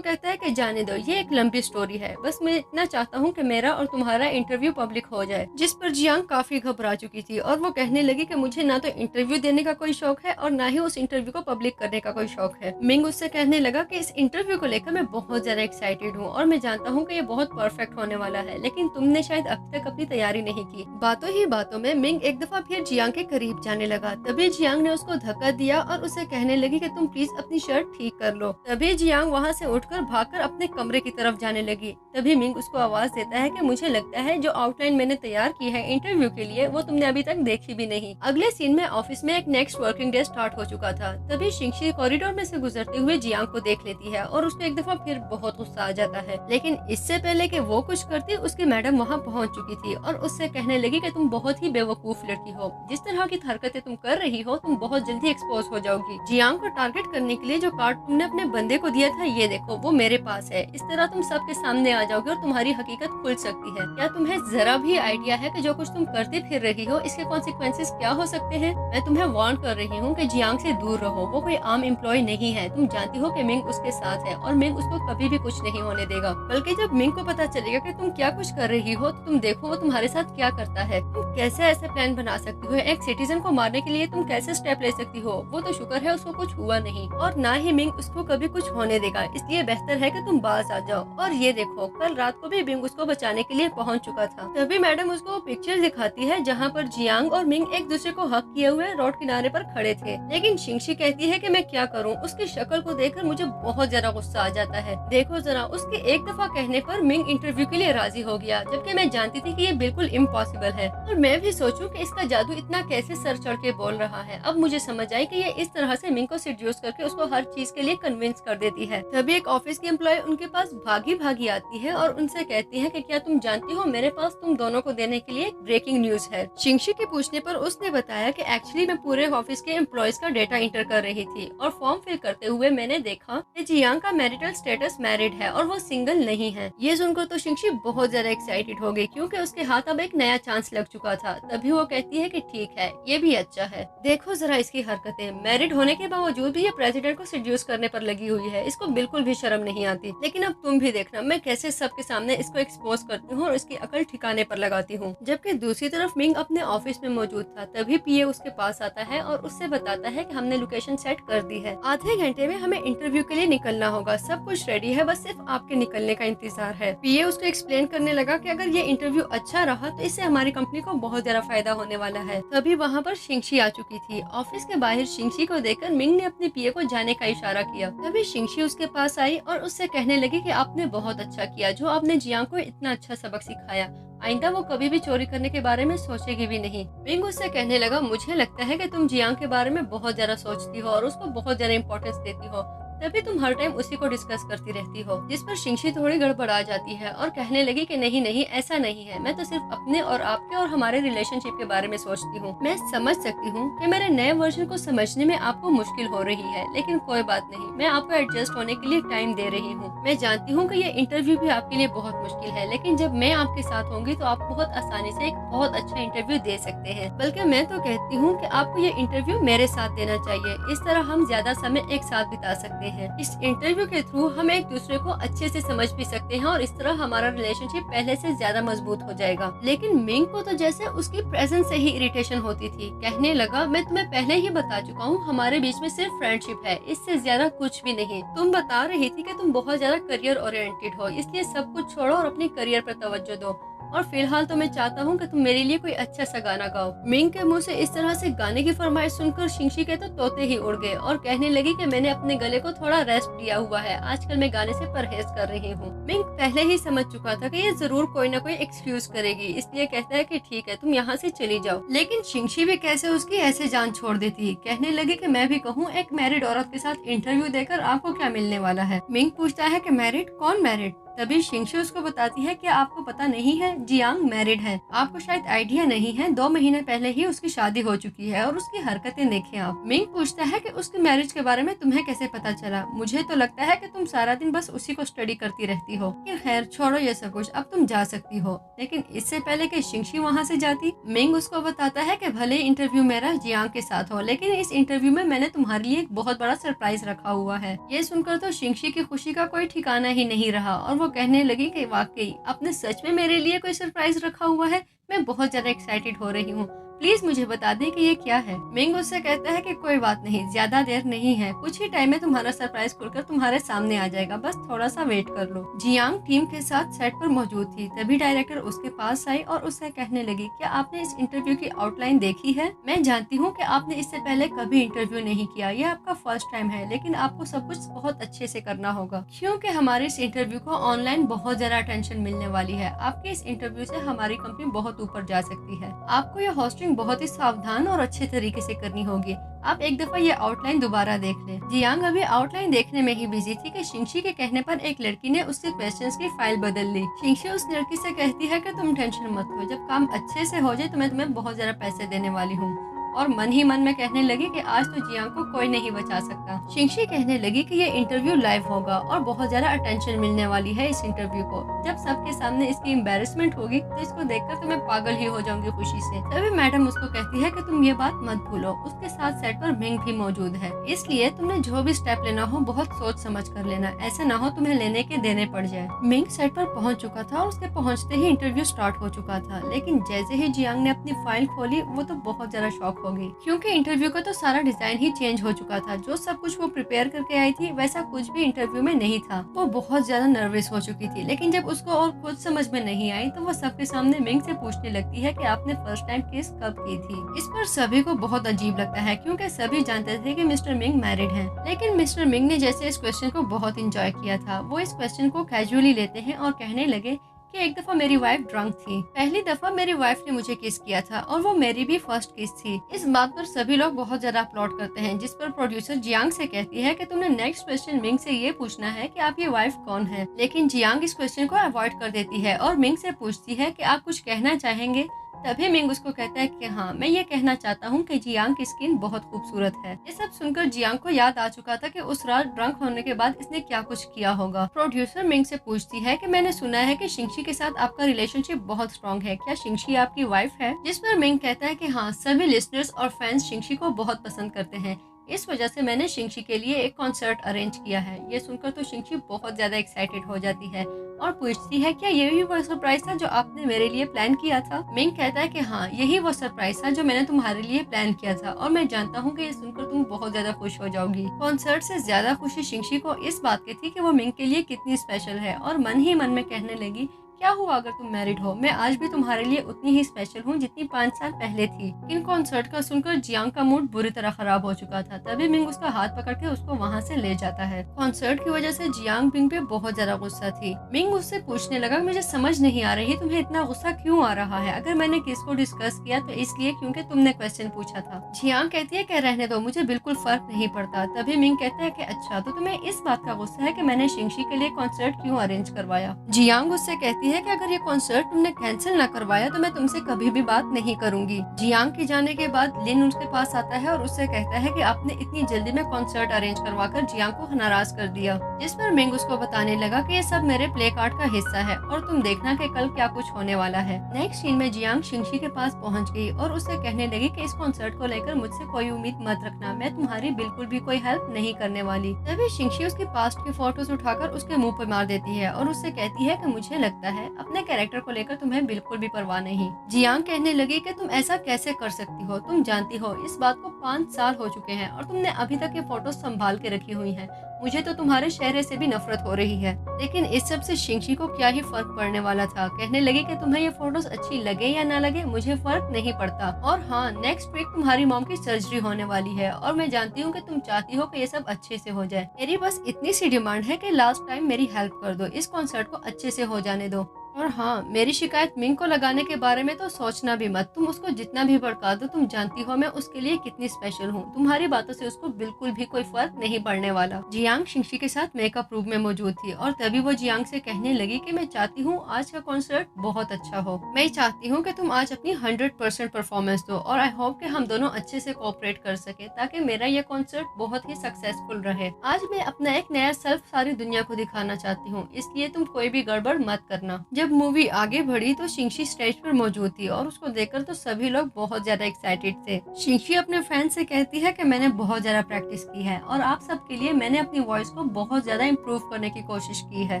कहता है कि जाने दो, ये एक लंबी स्टोरी है, बस मैं इतना चाहता हूँ कि मेरा और तुम्हारा इंटरव्यू पब्लिक हो जाए। जिस पर जियांग काफी घबरा चुकी थी और वो कहने लगी कि मुझे ना तो इंटरव्यू देने का कोई शौक है और ना ही उस इंटरव्यू को पब्लिक करने का कोई शौक है। मिंग उससे कहने लगा कि इस इंटरव्यू को लेकर मैं बहुत ज्यादा एक्साइटेड हूँ और मैं जानता हूँ कि ये बहुत परफेक्ट होने वाला है, लेकिन तुमने शायद अब तक अपनी तैयारी नहीं की। बातों ही बातों में मिंग एक दफा फिर जियांग के करीब जाने लगा। तभी जियांग ने उसको धक्का दिया और उसे कहने लगी कि तुम प्लीज अपनी शर्ट ठीक कर लो। तभी जियांग वहाँ से उठकर भागकर अपने कमरे की तरफ जाने लगी। तभी मिंग उसको आवाज देता है कि मुझे लगता है जो आउटलाइन मैंने तैयार की है इंटरव्यू के लिए वो तुमने अभी तक देखी भी नहीं। अगले सीन में ऑफिस में एक नेक्स्ट वर्किंग डे स्टार्ट हो चुका था। तभी शिंगशी कॉरिडोर में से गुजरते हुए जियांग को देख लेती है और उसको एक दफा फिर बहुत गुस्सा आ जाता है, लेकिन इससे पहले कि वो कुछ करती उसकी मैडम वहाँ पहुँच चुकी थी और उससे कहने लगी कि तुम बहुत ही बेवकूफ लड़की हो, जिस तरह की हरकतें तुम कर रही हो तुम बहुत जल्दी एक्सपोज हो जाओगी। जियांग को टारगेट करने के लिए जो कार्ड तुमने अपने बंदे को दिया था ये देखो वो मेरे पास है, इस तरह तुम सबके सामने आ जाओगे और तुम्हारी हकीकत खुल सकती है। क्या तुम्हें जरा भी आइडिया है कि जो कुछ तुम करते फिर रही हो इसके कॉन्सिक्वेंसेस क्या हो सकते हैं? मैं तुम्हें वार्न कर रही हूँ कि जियांग से दूर रहो, वो कोई आम एम्प्लॉय नहीं है। तुम जानती हो कि मिंग उसके साथ है और मिंग उसको कभी भी कुछ नहीं होने देगा, बल्कि जब मिंग को पता चलेगा कि तुम क्या कुछ कर रही हो तो तुम देखो वो तुम्हारे साथ क्या करता है। तुम कैसे ऐसे प्लान बना सकती हो? एक सिटीजन को मारने के लिए तुम कैसे स्टेप ले सकती हो? वो तो शुक्र है उसको कुछ हुआ नहीं और ना ही मिंग उसको कभी कुछ होने देगा, इसलिए बेहतर है कि तुम बाज आ जाओ। और ये देखो कल रात को भी मिंग उसको बचाने के लिए पहुंच चुका था। तभी मैडम उसको पिक्चर दिखाती है जहाँ पर जियांग और मिंग एक दूसरे को हक किए हुए रोड किनारे पर खड़े थे, लेकिन शिंगशी कहती है कि मैं क्या करूँ, उसकी शक्ल को देखकर मुझे बहुत ज्यादा गुस्सा आ जाता है। देखो जरा, उसके एक दफा कहने पर मिंग इंटरव्यू के लिए राजी हो गया, जबकि मैं जानती थी कि ये बिल्कुल इम्पॉसिबल है और मैं भी सोचूं कि इसका जादू इतना कैसे सर चढ़ के बोल रहा है। अब मुझे समझ आई कि ये इस तरह से मिंग को सेड्यूस करके उसको हर चीज के लिए कन्विंस कर देती है। तभी एक ऑफिस की एम्प्लॉय उनके पास भागी भागी आती है और उनसे कहती है कि क्या तुम जानती हो मेरे पास तुम दोनों को देने के लिए ब्रेकिंग न्यूज है। शिंगशी के पूछने पर उसने बताया कि एक्चुअली मैं पूरे ऑफिस के एम्प्लॉयज का डेटा इंटर कर रही थी और फॉर्म फिल करते हुए मैंने देखा कि जियांग का मैरिटल स्टेटस मैरिड है और वो सिंगल नहीं है। ये सुनकर तो शिंगशी बहुत ज्यादा एक्साइटेड हो गई क्योंकि उसके हाथ अब एक नया चांस लग चुका था। तभी वो कहती है कि ठीक है, ये भी अच्छा है। देखो जरा इसकी हरकतें, मैरिड होने के बावजूद भी ये प्रेसिडेंट को सेड्यूस करने पर लगी हुई है, इसको बिल्कुल भी शर्म नहीं आती। लेकिन अब तुम भी देखना मैं कैसे सबके सामने इसको एक्सपोज करती हूँ और इसकी अकल ठिकाने पर लगाती हूँ। जबकि दूसरी तरफ मिंग अपने ऑफिस में मौजूद था। तभी पीए उसके पास आता है और उससे बताता है कि हमने लोकेशन सेट कर दी है, आधे घंटे में हमें इंटरव्यू के लिए निकलना होगा, सब कुछ रेडी है, बस सिर्फ आपके निकलने का इंतजार है। पीए उसको एक्सप्लेन करने लगा कि अगर ये इंटरव्यू अच्छा रहा तो इससे हमारी कंपनी को बहुत ज्यादा फायदा होने वाला है। तभी वहाँ पर शिंगशी आ चुकी थी। ऑफिस के बाहर शिंगशी को देखकर मिंग ने अपने पीए को जाने का इशारा किया। तभी शिंगशी उसके पास आई और उससे कहने लगी कि आपने बहुत अच्छा किया जो आपने जियांग को इतना अच्छा सबक सिखाया। आइंदा वो कभी भी चोरी करने के बारे में सोचेगी भी नहीं। मिंग उससे कहने लगा, मुझे लगता है कि तुम जियांग के बारे में बहुत ज्यादा सोचती हो और उसको बहुत ज्यादा इंपॉर्टेंस देती हो, तभी तुम हर टाइम उसी को डिस्कस करती रहती हो। जिस पर शिंगशी थोड़ी गड़बड़ा जाती है और कहने लगी कि नहीं नहीं, ऐसा नहीं है, मैं तो सिर्फ अपने और आपके और हमारे रिलेशनशिप के बारे में सोचती हूँ। मैं समझ सकती हूँ कि मेरे नए वर्जन को समझने में आपको मुश्किल हो रही है, लेकिन कोई बात नहीं, मैं आपको एडजस्ट होने के लिए टाइम दे रही हूँ। मैं जानती हूँ कि ये इंटरव्यू भी आपके लिए बहुत मुश्किल है, लेकिन जब मैं आपके साथ होंगी तो आप बहुत आसानी से एक बहुत अच्छा इंटरव्यू दे सकते हैं। बल्कि मैं तो कहती हूँ कि आपको ये इंटरव्यू मेरे साथ देना चाहिए, इस तरह हम ज्यादा समय एक साथ बिता सकते हैं। इस इंटरव्यू के थ्रू हम एक दूसरे को अच्छे से समझ भी सकते हैं और इस तरह हमारा रिलेशनशिप पहले से ज्यादा मजबूत हो जाएगा। लेकिन मिंग को तो जैसे उसकी प्रेजेंस से ही इरिटेशन होती थी। कहने लगा, मैं तुम्हें पहले ही बता चुका हूँ, हमारे बीच में सिर्फ फ्रेंडशिप है, इससे ज्यादा कुछ भी नहीं। तुम बता रही थी कि तुम बहुत ज्यादा करियर ओरिएंटेड हो, इसलिए सब कुछ छोड़ो और अपने करियर पर तवज्जो दो, और फिलहाल तो मैं चाहता हूँ कि तुम मेरे लिए कोई अच्छा सा गाना गाओ। मिंग के मुंह से इस तरह से गाने की फरमाइश सुनकर शिंगशी के तो तोते ही उड़ गए और कहने लगी कि मैंने अपने गले को थोड़ा रेस्ट दिया हुआ है, आजकल मैं गाने से परहेज कर रही हूँ। मिंग पहले ही समझ चुका था कि ये जरूर कोई ना कोई एक्सक्यूज करेगी, इसलिए कहता है कि ठीक है, तुम यहाँ से चली जाओ। लेकिन शिंगशी भी कैसे उसकी ऐसे जान छोड़ देती। कहने लगी कि मैं भी कहूँ, एक मैरिड औरत के साथ इंटरव्यू देकर आपको क्या मिलने वाला है। मिंग पूछता है कि मैरिड, कौन मैरिड? तभी शिंगशी उसको बताती है कि आपको पता नहीं है, जियांग मैरिड है, आपको शायद आइडिया नहीं है, 2 महीने पहले ही उसकी शादी हो चुकी है और उसकी हरकतें देखें आप। मिंग पूछता है कि उसकी मैरिज के बारे में तुम्हें कैसे पता चला? मुझे तो लगता है कि तुम सारा दिन बस उसी को स्टडी करती रहती हो। खैर छोड़ो ये सब कुछ, अब तुम जा सकती हो। लेकिन इससे पहले कि शिंगशी वहाँ से जाती, मिंग उसको बताता है कि भले इंटरव्यू मेरा जियांग के साथ हो, लेकिन इस इंटरव्यू में मैंने तुम्हारे लिए एक बहुत बड़ा सरप्राइज रखा हुआ है। ये सुनकर तो शिंगशी की खुशी का कोई ठिकाना ही नहीं रहा और वो कहने लगी कि वाकई आपने सच में मेरे लिए कोई सरप्राइज रखा हुआ है, मैं बहुत ज्यादा एक्साइटेड हो रही हूँ, प्लीज मुझे बता दें कि ये क्या है। मिंग उससे कहता है कि कोई बात नहीं, ज्यादा देर नहीं है, कुछ ही टाइम में तुम्हारा सरप्राइज खुलकर तुम्हारे सामने आ जाएगा, बस थोड़ा सा वेट कर लो। जियांग टीम के साथ सेट पर मौजूद थी। तभी डायरेक्टर उसके पास आई और उससे कहने लगी, क्या आपने इस इंटरव्यू की आउटलाइन देखी है? मैं जानती हूँ कि आपने इससे पहले कभी इंटरव्यू नहीं किया, यह आपका फर्स्ट टाइम है, लेकिन आपको सब कुछ बहुत अच्छे से करना होगा, क्योंकि हमारे इस इंटरव्यू को ऑनलाइन बहुत ज्यादा अटेंशन मिलने वाली है। आपके इस इंटरव्यू से हमारी कंपनी बहुत ऊपर जा सकती है। आपको यह होस्टिंग बहुत ही सावधान और अच्छे तरीके से करनी होगी। आप एक दफा ये आउटलाइन दोबारा देख लें। जियांग अभी आउटलाइन देखने में ही बिजी थी कि शिंगशी के कहने पर एक लड़की ने उसके क्वेश्चंस की फाइल बदल ली। शिंगशी उस लड़की से कहती है कि तुम टेंशन मत लो, जब काम अच्छे से हो जाए तो मैं तुम्हें बहुत ज्यादा पैसे देने वाली हूँ। और मन ही मन में कहने लगी कि आज तो जियांग को कोई नहीं बचा सकता। शिंगशी कहने लगी कि ये इंटरव्यू लाइव होगा और बहुत ज्यादा अटेंशन मिलने वाली है इस इंटरव्यू को। जब सबके सामने इसकी एम्बेरसमेंट होगी तो इसको देखकर तो मैं पागल ही हो जाऊंगी खुशी से। तभी मैडम उसको कहती है कि तुम ये बात मत भूलो, उसके साथ सेट पर मिंग भी मौजूद है, इसलिए तुमने जो भी स्टेप लेना हो बहुत सोच समझ कर लेना, ऐसे ना हो तुम्हें लेने के देने पड़ जाए। मिंग सेट पर पहुंच चुका था और उसके पहुंचते ही इंटरव्यू स्टार्ट हो चुका था। लेकिन जैसे ही जियांग ने अपनी फाइल खोली वो तो बहुत ज्यादा शॉक हो गई, क्योंकि इंटरव्यू का तो सारा डिजाइन ही चेंज हो चुका था। जो सब कुछ वो प्रिपेयर करके आई थी वैसा कुछ भी इंटरव्यू में नहीं था। वो बहुत ज्यादा नर्वस हो चुकी थी। लेकिन जब उसको और खुद समझ में नहीं आई तो वो सबके सामने मिंग से पूछने लगती है कि आपने फर्स्ट टाइम किस कब की थी। इस पर सभी को बहुत अजीब लगता है, क्योंकि सभी जानते थे कि मिस्टर मिंग मैरिड हैं। लेकिन मिस्टर मिंग ने जैसे इस क्वेश्चन को बहुत इंजॉय किया था, वो इस क्वेश्चन को कैजुअली लेते हैं और कहने लगे कि एक दफा मेरी वाइफ ड्रंक थी, पहली दफा मेरी वाइफ ने मुझे किस किया था और वो मेरी भी फर्स्ट किस थी। इस बात पर सभी लोग बहुत ज्यादा अपलॉड करते हैं, जिस पर प्रोड्यूसर जियांग से कहती है कि तुमने नेक्स्ट क्वेश्चन मिंग से ये पूछना है कि आपकी वाइफ कौन है। लेकिन जियांग इस क्वेश्चन को अवॉइड कर देती है और मिंग से पूछती है कि आप कुछ कहना चाहेंगे। तभी मिंग उसको कहता है कि हाँ, मैं ये कहना चाहता हूँ कि जियांग की स्किन बहुत खूबसूरत है। ये सब सुनकर जियांग को याद आ चुका था कि उस रात ड्रंक होने के बाद इसने क्या कुछ किया होगा। प्रोड्यूसर मिंग से पूछती है कि मैंने सुना है कि शिंगशी के साथ आपका रिलेशनशिप बहुत स्ट्रॉन्ग है, क्या शिंगशी आपकी वाइफ है? जिस पर मिंग कहता है कि हाँ, सभी लिसनर्स और फैंस शिंगशी को बहुत पसंद करते हैं, इस वजह से मैंने शिंगशी के लिए एक कॉन्सर्ट अरेंज किया है। ये सुनकर तो शिंगशी बहुत ज्यादा एक्साइटेड हो जाती है और पूछती है क्या यही वो सरप्राइज था जो आपने मेरे लिए प्लान किया था? मिंग कहता है कि हाँ, यही वो सरप्राइज था जो मैंने तुम्हारे लिए प्लान किया था और मैं जानता हूँ कि ये सुनकर तुम बहुत ज्यादा खुश हो जाओगी। कॉन्सर्ट से ज्यादा खुशी शिंगशी को इस बात की थी कि वो मिंग के लिए कितनी स्पेशल है और मन ही मन में कहने लगी क्या हुआ अगर तुम मैरिड हो, मैं आज भी तुम्हारे लिए उतनी ही स्पेशल हूँ जितनी 5 साल पहले थी। इन कॉन्सर्ट का सुनकर जियांग का मूड बुरी तरह खराब हो चुका था। तभी मिंग उसका हाथ पकड़ के उसको वहाँ से ले जाता है। कॉन्सर्ट की वजह से जियांग मिंग पे बहुत ज्यादा गुस्सा थी। मिंग उससे पूछने लगा, मुझे समझ नहीं आ रही तुम्हें इतना गुस्सा क्यों आ रहा है। अगर मैंने किसको डिस्कस किया तो इसलिए क्योंकि तुमने क्वेश्चन पूछा था। जियांग कहती है कि रहने दो, मुझे बिल्कुल फर्क नहीं पड़ता। तभी मिंग कहता है कि अच्छा तो तुम्हें इस बात का गुस्सा है कि मैंने शिंगशी के लिए कॉन्सर्ट क्यों अरेंज करवाया। जियांग उससे कहती है कि अगर ये कॉन्सर्ट तुमने कैंसिल न करवाया तो मैं तुमसे कभी भी बात नहीं करूंगी। जियांग के जाने के बाद लिन उसके पास आता है और उससे कहता है कि आपने इतनी जल्दी में कॉन्सर्ट अरेंज करवाकर जियांग को नाराज कर दिया। जिस पर मिंग उसको बताने लगा कि ये सब मेरे प्ले कार्ड का हिस्सा है और तुम देखना कि कल क्या कुछ होने वाला है। नेक्स्ट सीन में जियांग शिंगशी के पास पहुंच गई और उससे कहने लगी कि इस कॉन्सर्ट को लेकर मुझसे कोई उम्मीद मत रखना, मैं तुम्हारी बिल्कुल भी कोई हेल्प नहीं करने वाली। तभी शिंगशी उसके पास्ट की फोटोज उठाकर उसके मुंह पर मार देती है और उससे कहती है कि मुझे लगता है अपने कैरेक्टर को लेकर तुम्हें बिल्कुल भी परवाह नहीं। जियांग कहने लगी कि तुम ऐसा कैसे कर सकती हो, तुम जानती हो इस बात को 5 साल हो चुके हैं और तुमने अभी तक ये फोटो संभाल के रखी हुई हैं। मुझे तो तुम्हारे चेहरे से भी नफरत हो रही है। लेकिन इस सब से शिंगशी को क्या ही फर्क पड़ने वाला था। कहने लगी कि तुम्हें ये फोटोज अच्छी लगे या ना लगे मुझे फर्क नहीं पड़ता। और हाँ, नेक्स्ट वीक तुम्हारी मॉम की सर्जरी होने वाली है और मैं जानती हूँ कि तुम चाहती हो कि ये सब अच्छे से हो जाए। मेरी बस इतनी सी डिमांड है कि लास्ट टाइम मेरी हेल्प कर दो, इस कॉन्सर्ट को अच्छे से हो जाने दो। और हाँ, मेरी शिकायत मिंग को लगाने के बारे में तो सोचना भी मत। तुम उसको जितना भी भड़का दो, तुम जानती हो मैं उसके लिए कितनी स्पेशल हूँ। तुम्हारी बातों से उसको बिल्कुल भी कोई फर्क नहीं पड़ने वाला। जियांग शिंगशी के साथ मेकअप रूम में मौजूद थी और तभी वो जियांग से कहने लगी कि मैं चाहती हूँ आज का कॉन्सर्ट बहुत अच्छा हो। मैं चाहती हूँ कि तुम आज अपनी 100% परफॉर्मेंस दो और आई होप कि हम दोनों अच्छे से कोऑपरेट कर सके ताकि मेरा ये कॉन्सर्ट बहुत ही सक्सेसफुल रहे। आज मैं अपना एक नया सेल्फ सारी दुनिया को दिखाना चाहती हूँ, इसलिए तुम कोई भी गड़बड़ मत करना। जब मूवी आगे बढ़ी तो शिंगशी स्टेज पर मौजूद थी और उसको देखकर तो सभी लोग बहुत ज्यादा एक्साइटेड थे। शिंगशी अपने फैन से कहती है कि मैंने बहुत ज्यादा प्रैक्टिस की है और आप सबके लिए मैंने अपनी वॉइस को बहुत ज्यादा इम्प्रूव करने की कोशिश की है।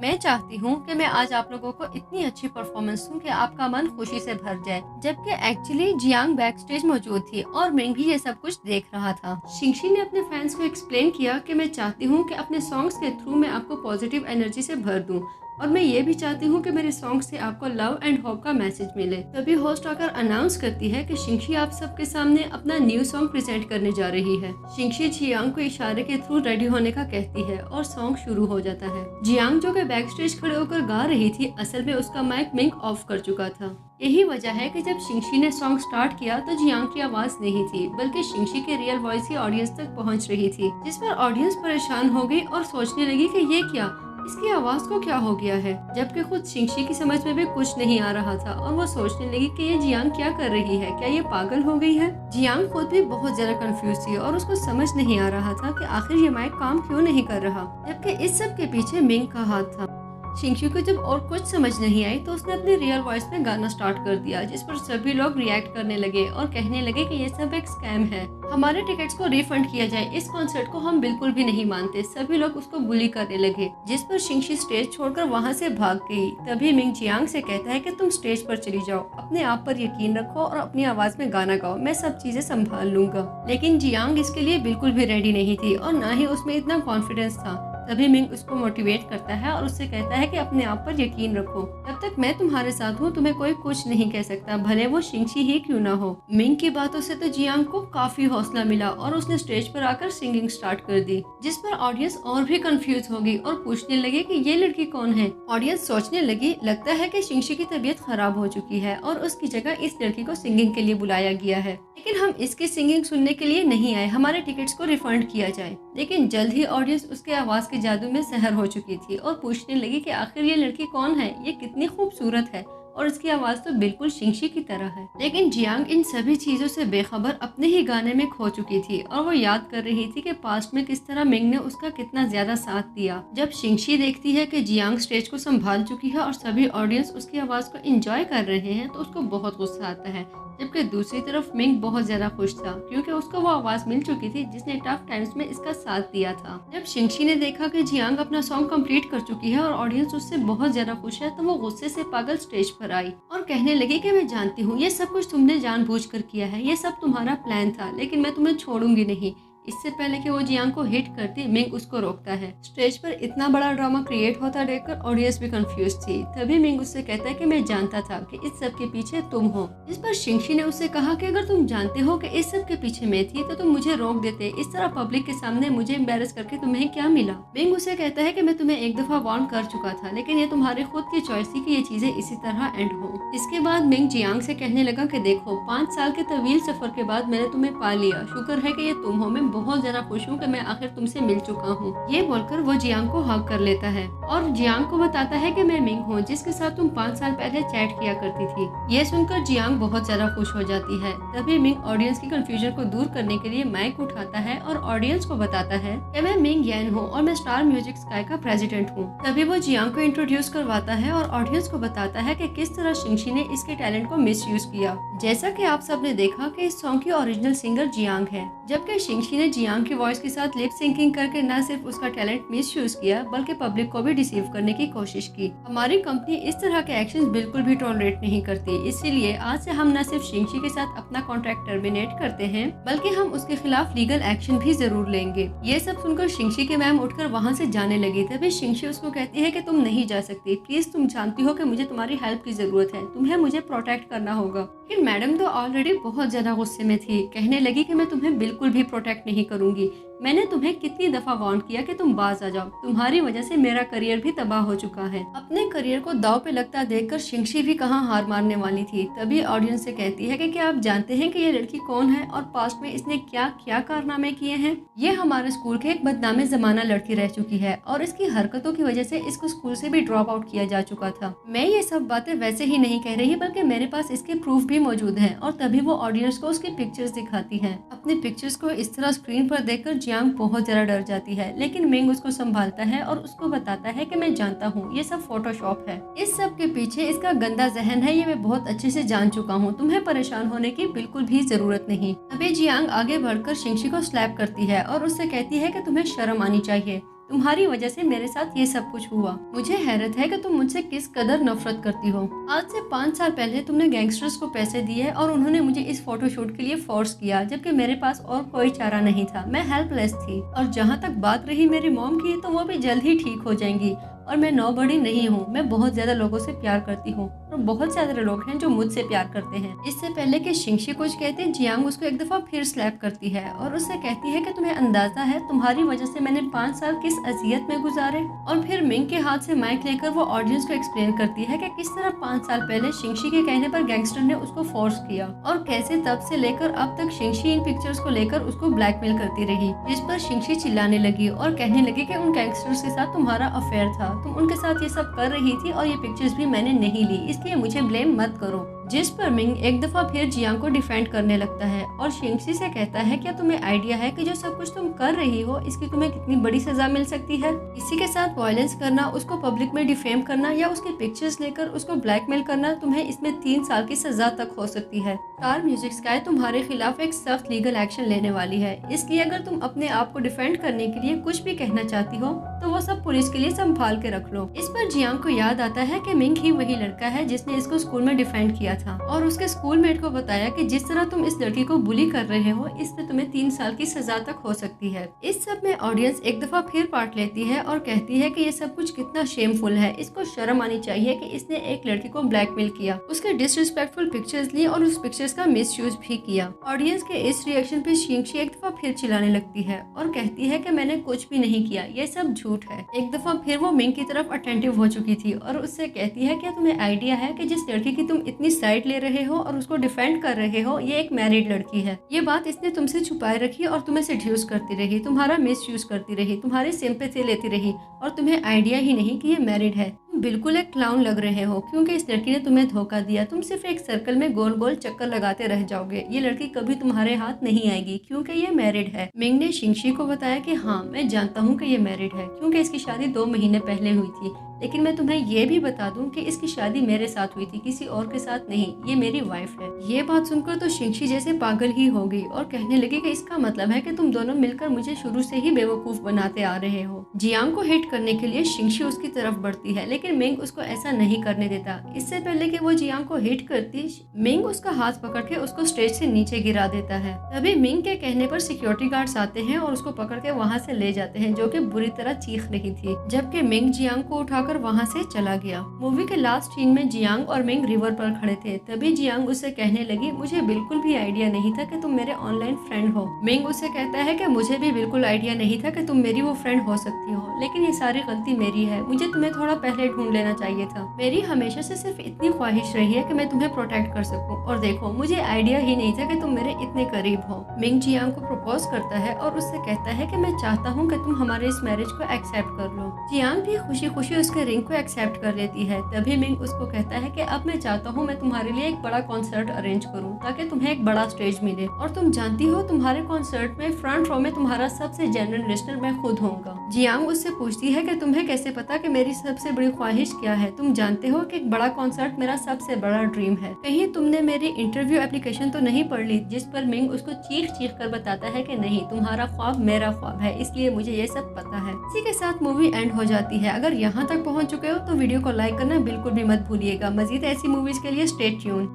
मैं चाहती हूँ कि मैं आज आप लोगों को इतनी अच्छी परफॉर्मेंस दूं कि आपका मन खुशी से भर जाए। जबकि एक्चुअली जियांग बैक स्टेज मौजूद थी और मिंग भी ये सब कुछ देख रहा था। शिंगशी ने अपने फैंस को एक्सप्लेन किया कि मैं चाहती हूँ कि अपने सॉन्ग्स के थ्रू मैं आपको पॉजिटिव एनर्जी से भर दूं और मैं ये भी चाहती हूँ कि मेरे सॉन्ग से आपको लव एंड होप का मैसेज मिले। तभी होस्ट आकर अनाउंस करती है कि शिंगशी आप सबके सामने अपना न्यू सॉन्ग प्रेजेंट करने जा रही है। शिंगशी जियांग को इशारे के थ्रू रेडी होने का कहती है और सॉन्ग शुरू हो जाता है। जियांग जो कि बैक स्टेज खड़े होकर गा रही थी, असल में उसका माइक मिंग ऑफ कर चुका था। यही वजह है कि जब शिंगशी ने सॉन्ग स्टार्ट किया तो जियांग की आवाज नहीं थी, बल्कि शिंगशी की रियल वॉइस ही ऑडियंस तक पहुंच रही थी। जिस पर ऑडियंस परेशान हो गई और सोचने लगी कि ये क्या, इसकी आवाज को क्या हो गया है। जबकि खुद शिंगशी की समझ में भी कुछ नहीं आ रहा था और वो सोचने लगी कि ये जियांग क्या कर रही है, क्या ये पागल हो गई है। जियांग खुद भी बहुत ज्यादा कंफ्यूज थी और उसको समझ नहीं आ रहा था कि आखिर ये माइक काम क्यों नहीं कर रहा। जबकि इस सब के पीछे मिंग का हाथ था। शिंगशी को जब और कुछ समझ नहीं आई तो उसने अपनी रियल वॉइस में गाना स्टार्ट कर दिया, जिस पर सभी लोग रिएक्ट करने लगे और कहने लगे कि ये सब एक स्कैम है, हमारे टिकट्स को रिफंड किया जाए, इस कॉन्सर्ट को हम बिल्कुल भी नहीं मानते। सभी लोग उसको बुली करने लगे, जिस पर शिंगशी स्टेज छोड़कर वहाँ से भाग गई। तभी मिंग जियांग से कहता है कि तुम स्टेज पर चली जाओ, अपने आप पर यकीन रखो और अपनी आवाज में गाना गाओ, मैं सब चीजें संभाल लूंगा। लेकिन जियांग इसके लिए बिल्कुल भी रेडी नहीं थी और न ही उसमें इतना कॉन्फिडेंस था। तभी मिंग उसको मोटिवेट करता है और उससे कहता है कि अपने आप पर यकीन रखो, जब तक मैं तुम्हारे साथ हूँ तुम्हें कोई कुछ नहीं कह सकता, भले वो शिंगशी ही क्यों ना हो। मिंग की बातों से तो जियांग को काफी हौसला मिला और उसने स्टेज पर आकर सिंगिंग स्टार्ट कर दी, जिस पर ऑडियंस और भी कंफ्यूज हो गई और पूछने लगे कि ये लड़की कौन है। ऑडियंस सोचने लगी लगता है कि शिंगशी की तबीयत खराब हो चुकी है और उसकी जगह इस लड़की को सिंगिंग के लिए बुलाया गया है, लेकिन हम इसकी सिंगिंग सुनने के लिए नहीं आए, हमारे टिकट्स को रिफंड किया जाए। लेकिन जल्द ही ऑडियंस उसके आवाज के जादू में सहर हो चुकी थी और पूछने लगी कि आखिर ये लड़की कौन है, ये कितनी खूबसूरत है और इसकी आवाज तो बिल्कुल शिंगशी की तरह है। लेकिन जियांग इन सभी चीजों से बेखबर अपने ही गाने में खो चुकी थी और वो याद कर रही थी कि पास्ट में किस तरह मिंग ने उसका कितना ज्यादा साथ दिया। जब शिंगशी देखती है कि जियांग स्टेज को संभाल चुकी है और सभी ऑडियंस उसकी आवाज को एंजॉय कर रहे हैं तो उसको बहुत गुस्सा आता है। जबकि दूसरी तरफ मिंग बहुत ज्यादा खुश था क्योंकि उसको वो आवाज मिल चुकी थी जिसने टफ टाइम्स में इसका साथ दिया था। जब शिंगशी ने देखा कि जियांग अपना सॉन्ग कंप्लीट कर चुकी है और ऑडियंस उससे बहुत ज्यादा खुश है तो वो गुस्से से पागल स्टेज पर आई और कहने लगी कि मैं जानती हूँ ये सब कुछ तुमने जानबूझकर किया है, ये सब तुम्हारा प्लान था, लेकिन मैं तुम्हें छोड़ूंगी नहीं, इससे पहले कि वो जियांग को हिट करती, मिंग उसको रोकता है। स्टेज पर इतना बड़ा ड्रामा क्रिएट होता देखकर ऑडियंस भी कंफ्यूज थी। तभी मिंग उससे कहता है कि मैं जानता था कि इस सब के पीछे तुम हो। इस पर शिंगशी ने उससे कहा कि अगर तुम जानते हो कि इस सब के पीछे मैं थी तो तुम मुझे रोक देते। इस तरह पब्लिक के सामने मुझे एम्बैरस करके तुम्हें क्या मिला। मिंग उसे कहता है कि मैं तुम्हें एक दफा वार्न कर चुका था, लेकिन ये तुम्हारी खुद की चॉइस थी कि ये चीजें इसी तरह एंड हो। इसके बाद मिंग जियांग से कहने लगा कि देखो 5 साल के तवील सफर के बाद मैंने तुम्हें पा लिया, शुक्र है कि ये तुम हो। मैं बहुत ज्यादा खुश हूँ कि मैं आखिर तुमसे मिल चुका हूँ। ये बोलकर वो जियांग को हग कर लेता है और जियांग को बताता है कि मैं मिंग हूँ जिसके साथ तुम 5 साल पहले चैट किया करती थी। ये सुनकर जियांग बहुत ज्यादा खुश हो जाती है। तभी मिंग ऑडियंस की कंफ्यूजन को दूर करने के लिए माइक उठाता है और ऑडियंस को बताता है कि मैं मिंग यान हूँ और मैं स्टार म्यूजिक स्काई का प्रेसिडेंट हूँ। तभी वो जियांग को इंट्रोड्यूस करवाता है और ऑडियंस को बताता है कि किस तरह शिंगशी ने इसके टैलेंट को मिसयूज किया। जैसा कि आप सबने देखा कि इस सॉन्ग की ओरिजिनल सिंगर जियांग है, जबकि शिंगशी ने जियांग की वॉइस के साथ लिप सिंकिंग करके न सिर्फ उसका टैलेंट मिसयूज किया बल्कि पब्लिक को भी डिसीव करने की कोशिश की। हमारी कंपनी इस तरह के एक्शंस बिल्कुल भी टॉलरेट नहीं करती, इसीलिए आज से हम न सिर्फ शिंगशी के साथ अपना कॉन्ट्रैक्ट टर्मिनेट करते हैं बल्कि हम उसके खिलाफ लीगल एक्शन भी जरूर लेंगे। ये सब सुनकर शिंगशी की मैम उठकर वहाँ से जाने लगी। तभी शिंगशी उसको कहती है कि तुम नहीं जा सकती, प्लीज तुम जानती हो कि मुझे तुम्हारी हेल्प की जरूरत है, तुम्हें मुझे प्रोटेक्ट करना होगा। लेकिन मैडम तो ऑलरेडी बहुत ज्यादा गुस्से में थी, कहने लगी कि मैं तुम्हें बिल्कुल भी प्रोटेक्ट नहीं करूंगी। मैंने तुम्हें कितनी दफा वार्न किया कि तुम बाज आ जाओ, तुम्हारी वजह से मेरा करियर भी तबाह हो चुका है। अपने करियर को दाव पे लगता देखकर शिंगशी भी कहाँ हार मारने वाली थी। तभी ऑडियंस से कहती है कि क्या आप जानते हैं कि ये लड़की कौन है और पास्ट में इसने क्या क्या कारनामे किए हैं। ये हमारे स्कूल के एक बदनामे जमाना लड़की रह चुकी है और इसकी हरकतों की वजह से इसको स्कूल से भी ड्रॉप आउट किया जा चुका था। मैं ये सब बातें वैसे ही नहीं कह रही बल्कि मेरे पास इसके प्रूफ भी मौजूद है। और तभी वो ऑडियंस को उसकी पिक्चर्स दिखाती है। अपनी पिक्चर्स को इस तरह स्क्रीन पर देखकर जियांग बहुत ज्यादा डर जाती है, लेकिन मिंग उसको संभालता है और उसको बताता है कि मैं जानता हूँ ये सब फोटोशॉप है, इस सब के पीछे इसका गंदा जहन है, ये मैं बहुत अच्छे से जान चुका हूँ, तुम्हें परेशान होने की बिल्कुल भी जरूरत नहीं। अभी जियांग आगे बढ़कर शिंगशी को स्लैप करती है और उससे कहती है कि तुम्हें शर्म आनी चाहिए, तुम्हारी वजह से मेरे साथ ये सब कुछ हुआ। मुझे हैरत है कि तुम मुझसे किस कदर नफरत करती हो। आज से 5 साल पहले तुमने गैंगस्टर्स को पैसे दिए और उन्होंने मुझे इस फोटोशूट के लिए फोर्स किया, जबकि मेरे पास और कोई चारा नहीं था, मैं हेल्पलेस थी। और जहाँ तक बात रही मेरी मॉम की, तो वो भी जल्द ही ठीक हो जाएंगी और मैं नौबड़ी नहीं हूँ। मैं बहुत ज्यादा लोगों से प्यार करती हूँ और बहुत ज्यादा लोग हैं जो मुझसे प्यार करते हैं। इससे पहले कि शिंगशी कुछ कहते, जियांग उसको एक दफा फिर स्लैप करती है और उससे कहती है कि तुम्हें अंदाजा है तुम्हारी वजह से मैंने 5 साल किस अजियत में गुजारे। और फिर मिंग के हाथ से माइक लेकर वो ऑडियंस को एक्सप्लेन करती है कि किस तरह 5 साल पहले शिंगशी के कहने पर गैंगस्टर ने उसको फोर्स किया और कैसे तब से लेकर अब तक शिंगशी इन पिक्चर्स को लेकर उसको ब्लैकमेल करती रही। जिस पर शिंगशी चिल्लाने लगी और कहने लगी कि उन गैंगस्टर्स के साथ तुम्हारा अफेयर था, तुम उनके साथ ये सब कर रही थी और ये पिक्चर्स भी मैंने नहीं ली, इसलिए मुझे ब्लेम मत करो। जिस पर मिंग एक दफा फिर जियांग को डिफेंड करने लगता है और शिंगशी से कहता है क्या तुम्हें आइडिया है कि जो सब कुछ तुम कर रही हो इसकी तुम्हें कितनी बड़ी सजा मिल सकती है। किसी के साथ वायलेंस करना, उसको पब्लिक में डिफेम करना या उसके पिक्चर्स लेकर उसको ब्लैकमेल करना, तुम्हें इसमें 3 साल की सजा तक हो सकती है। स्टार म्यूजिक स्काई तुम्हारे खिलाफ एक सख्त लीगल एक्शन लेने वाली है, इसलिए अगर तुम अपने आप को डिफेंड करने के लिए कुछ भी कहना चाहती हो तो वो सब पुलिस के लिए संभाल के रख लो। इस पर जियांग को याद आता है कि मिंग ही वही लड़का है जिसने इसको स्कूल में डिफेंड किया था और उसके स्कूलमेट को बताया कि जिस तरह तुम इस लड़की को बुली कर रहे हो इससे तुम्हें 3 साल की सजा तक हो सकती है। इस सब में ऑडियंस एक दफा फिर पार्ट लेती है और कहती है कि ये सब कुछ कितना शेमफुल है, इसको शर्म आनी चाहिए कि इसने एक लड़की को ब्लैकमेल किया, उसके डिसरिस्पेक्टफुल पिक्चर्स ली और उस पिक्चर्स का मिसयूज भी किया। ऑडियंस के इस रिएक्शन पे शिंगशी एक दफा फिर चिल्लाने लगती है और कहती है कि मैंने कुछ भी नहीं किया, ये सब झूठ है। एक दफा फिर वो मिंग की तरफ अटेंटिव हो चुकी थी और उससे कहती है क्या तुम्हें आइडिया है कि जिस लड़की की तुम इतनी साइड ले रहे हो और उसको डिफेंड कर रहे हो ये एक मैरिड लड़की है। ये बात इसने तुमसे छुपाए रखी और तुम्हें सेड्यूस करती रही, तुम्हारा मिसयूज करती रही, तुम्हारी सिंपैथी लेती रही और तुम्हें आइडिया ही नहीं कि ये मैरिड है। तुम बिल्कुल एक क्लाउन लग रहे हो क्योंकि इस लड़की ने तुम्हें धोखा दिया। तुम सिर्फ एक सर्कल में गोल गोल चक्कर लगाते रह जाओगे, ये लड़की कभी तुम्हारे हाथ नहीं आएगी क्योंकि ये मैरिड है। मिंग ने शिंगशी को बताया कि हाँ मैं जानता हूँ कि ये मैरिड है क्योंकि इसकी शादी 2 महीने पहले हुई थी। लेकिन मैं तुम्हें ये भी बता दूं कि इसकी शादी मेरे साथ हुई थी, किसी और के साथ नहीं, ये मेरी वाइफ है। ये बात सुनकर तो शिंगशी जैसे पागल ही हो गई और कहने लगी कि इसका मतलब है कि तुम दोनों मिलकर मुझे शुरू से ही बेवकूफ बनाते आ रहे हो। जियांग को हिट करने के लिए शिंगशी उसकी तरफ बढ़ती है, लेकिन मिंग उसको ऐसा नहीं करने देता। इससे पहले कि वो जियांग को हिट करती, मिंग उसका हाथ पकड़ के उसको स्टेज से नीचे गिरा देता है। तभी मिंग के कहने पर सिक्योरिटी गार्ड्स आते हैं और उसको पकड़ के वहाँ से ले जाते हैं, जो कि बुरी तरह चीख रही थी, जबकि मिंग जियांग को उठाकर वहाँ से चला गया। मूवी के लास्ट सीन में जियांग और मिंग रिवर पर खड़े थे। तभी जियांग उससे कहने लगी, मुझे बिल्कुल भी आइडिया नहीं था कि तुम मेरे ऑनलाइन फ्रेंड हो। मिंग उससे कहता है कि मुझे भी बिल्कुल आइडिया नहीं था कि तुम मेरी वो फ्रेंड हो सकती हो, लेकिन ये सारी गलती मेरी है, मुझे तुम्हें थोड़ा पहले ढूंढ लेना चाहिए था। मेरी हमेशा से सिर्फ इतनी ख्वाहिश रही है कि मैं तुम्हें प्रोटेक्ट कर सकूं, और देखो मुझे आइडिया ही नहीं था कि तुम मेरे इतने करीब हो। मिंग जियांग को प्रपोज करता है और उससे कहता है कि मैं चाहता हूँ कि तुम हमारे इस मैरिज को एक्सेप्ट कर लो। जियांग भी खुशी खुशी उसके रिंग को एक्सेप्ट कर लेती है। तभी मिंग उसको कहता है कि अब मैं चाहता हूँ मैं तुम्हारे लिए एक बड़ा कॉन्सर्ट अरेंज करूँ ताकि तुम्हें एक बड़ा स्टेज मिले, और तुम जानती हो तुम्हारे कॉन्सर्ट में फ्रंट रो में तुम्हारा सबसे जेन्युइन लिस्नर मैं खुद होऊंगा। जियांग उससे पूछती है कि तुम्हें कैसे पता कि मेरी सबसे बड़ी ख्वाहिश क्या है? तुम जानते हो कि एक बड़ा कॉन्सर्ट मेरा सबसे बड़ा ड्रीम है। कहीं तुमने मेरी इंटरव्यू एप्लीकेशन तो नहीं पढ़ ली? जिस पर मिंग उसको चीख चीख कर बताता है कि नहीं, तुम्हारा ख्वाब मेरा ख्वाब है, इसलिए मुझे ये सब पता है। इसी के साथ मूवी एंड हो जाती है। अगर यहाँ तक पहुँच चुके हो तो वीडियो को लाइक करना बिल्कुल भी मत भूलिएगा। मजीद ऐसी मूवीज के लिए स्टे ट्यून।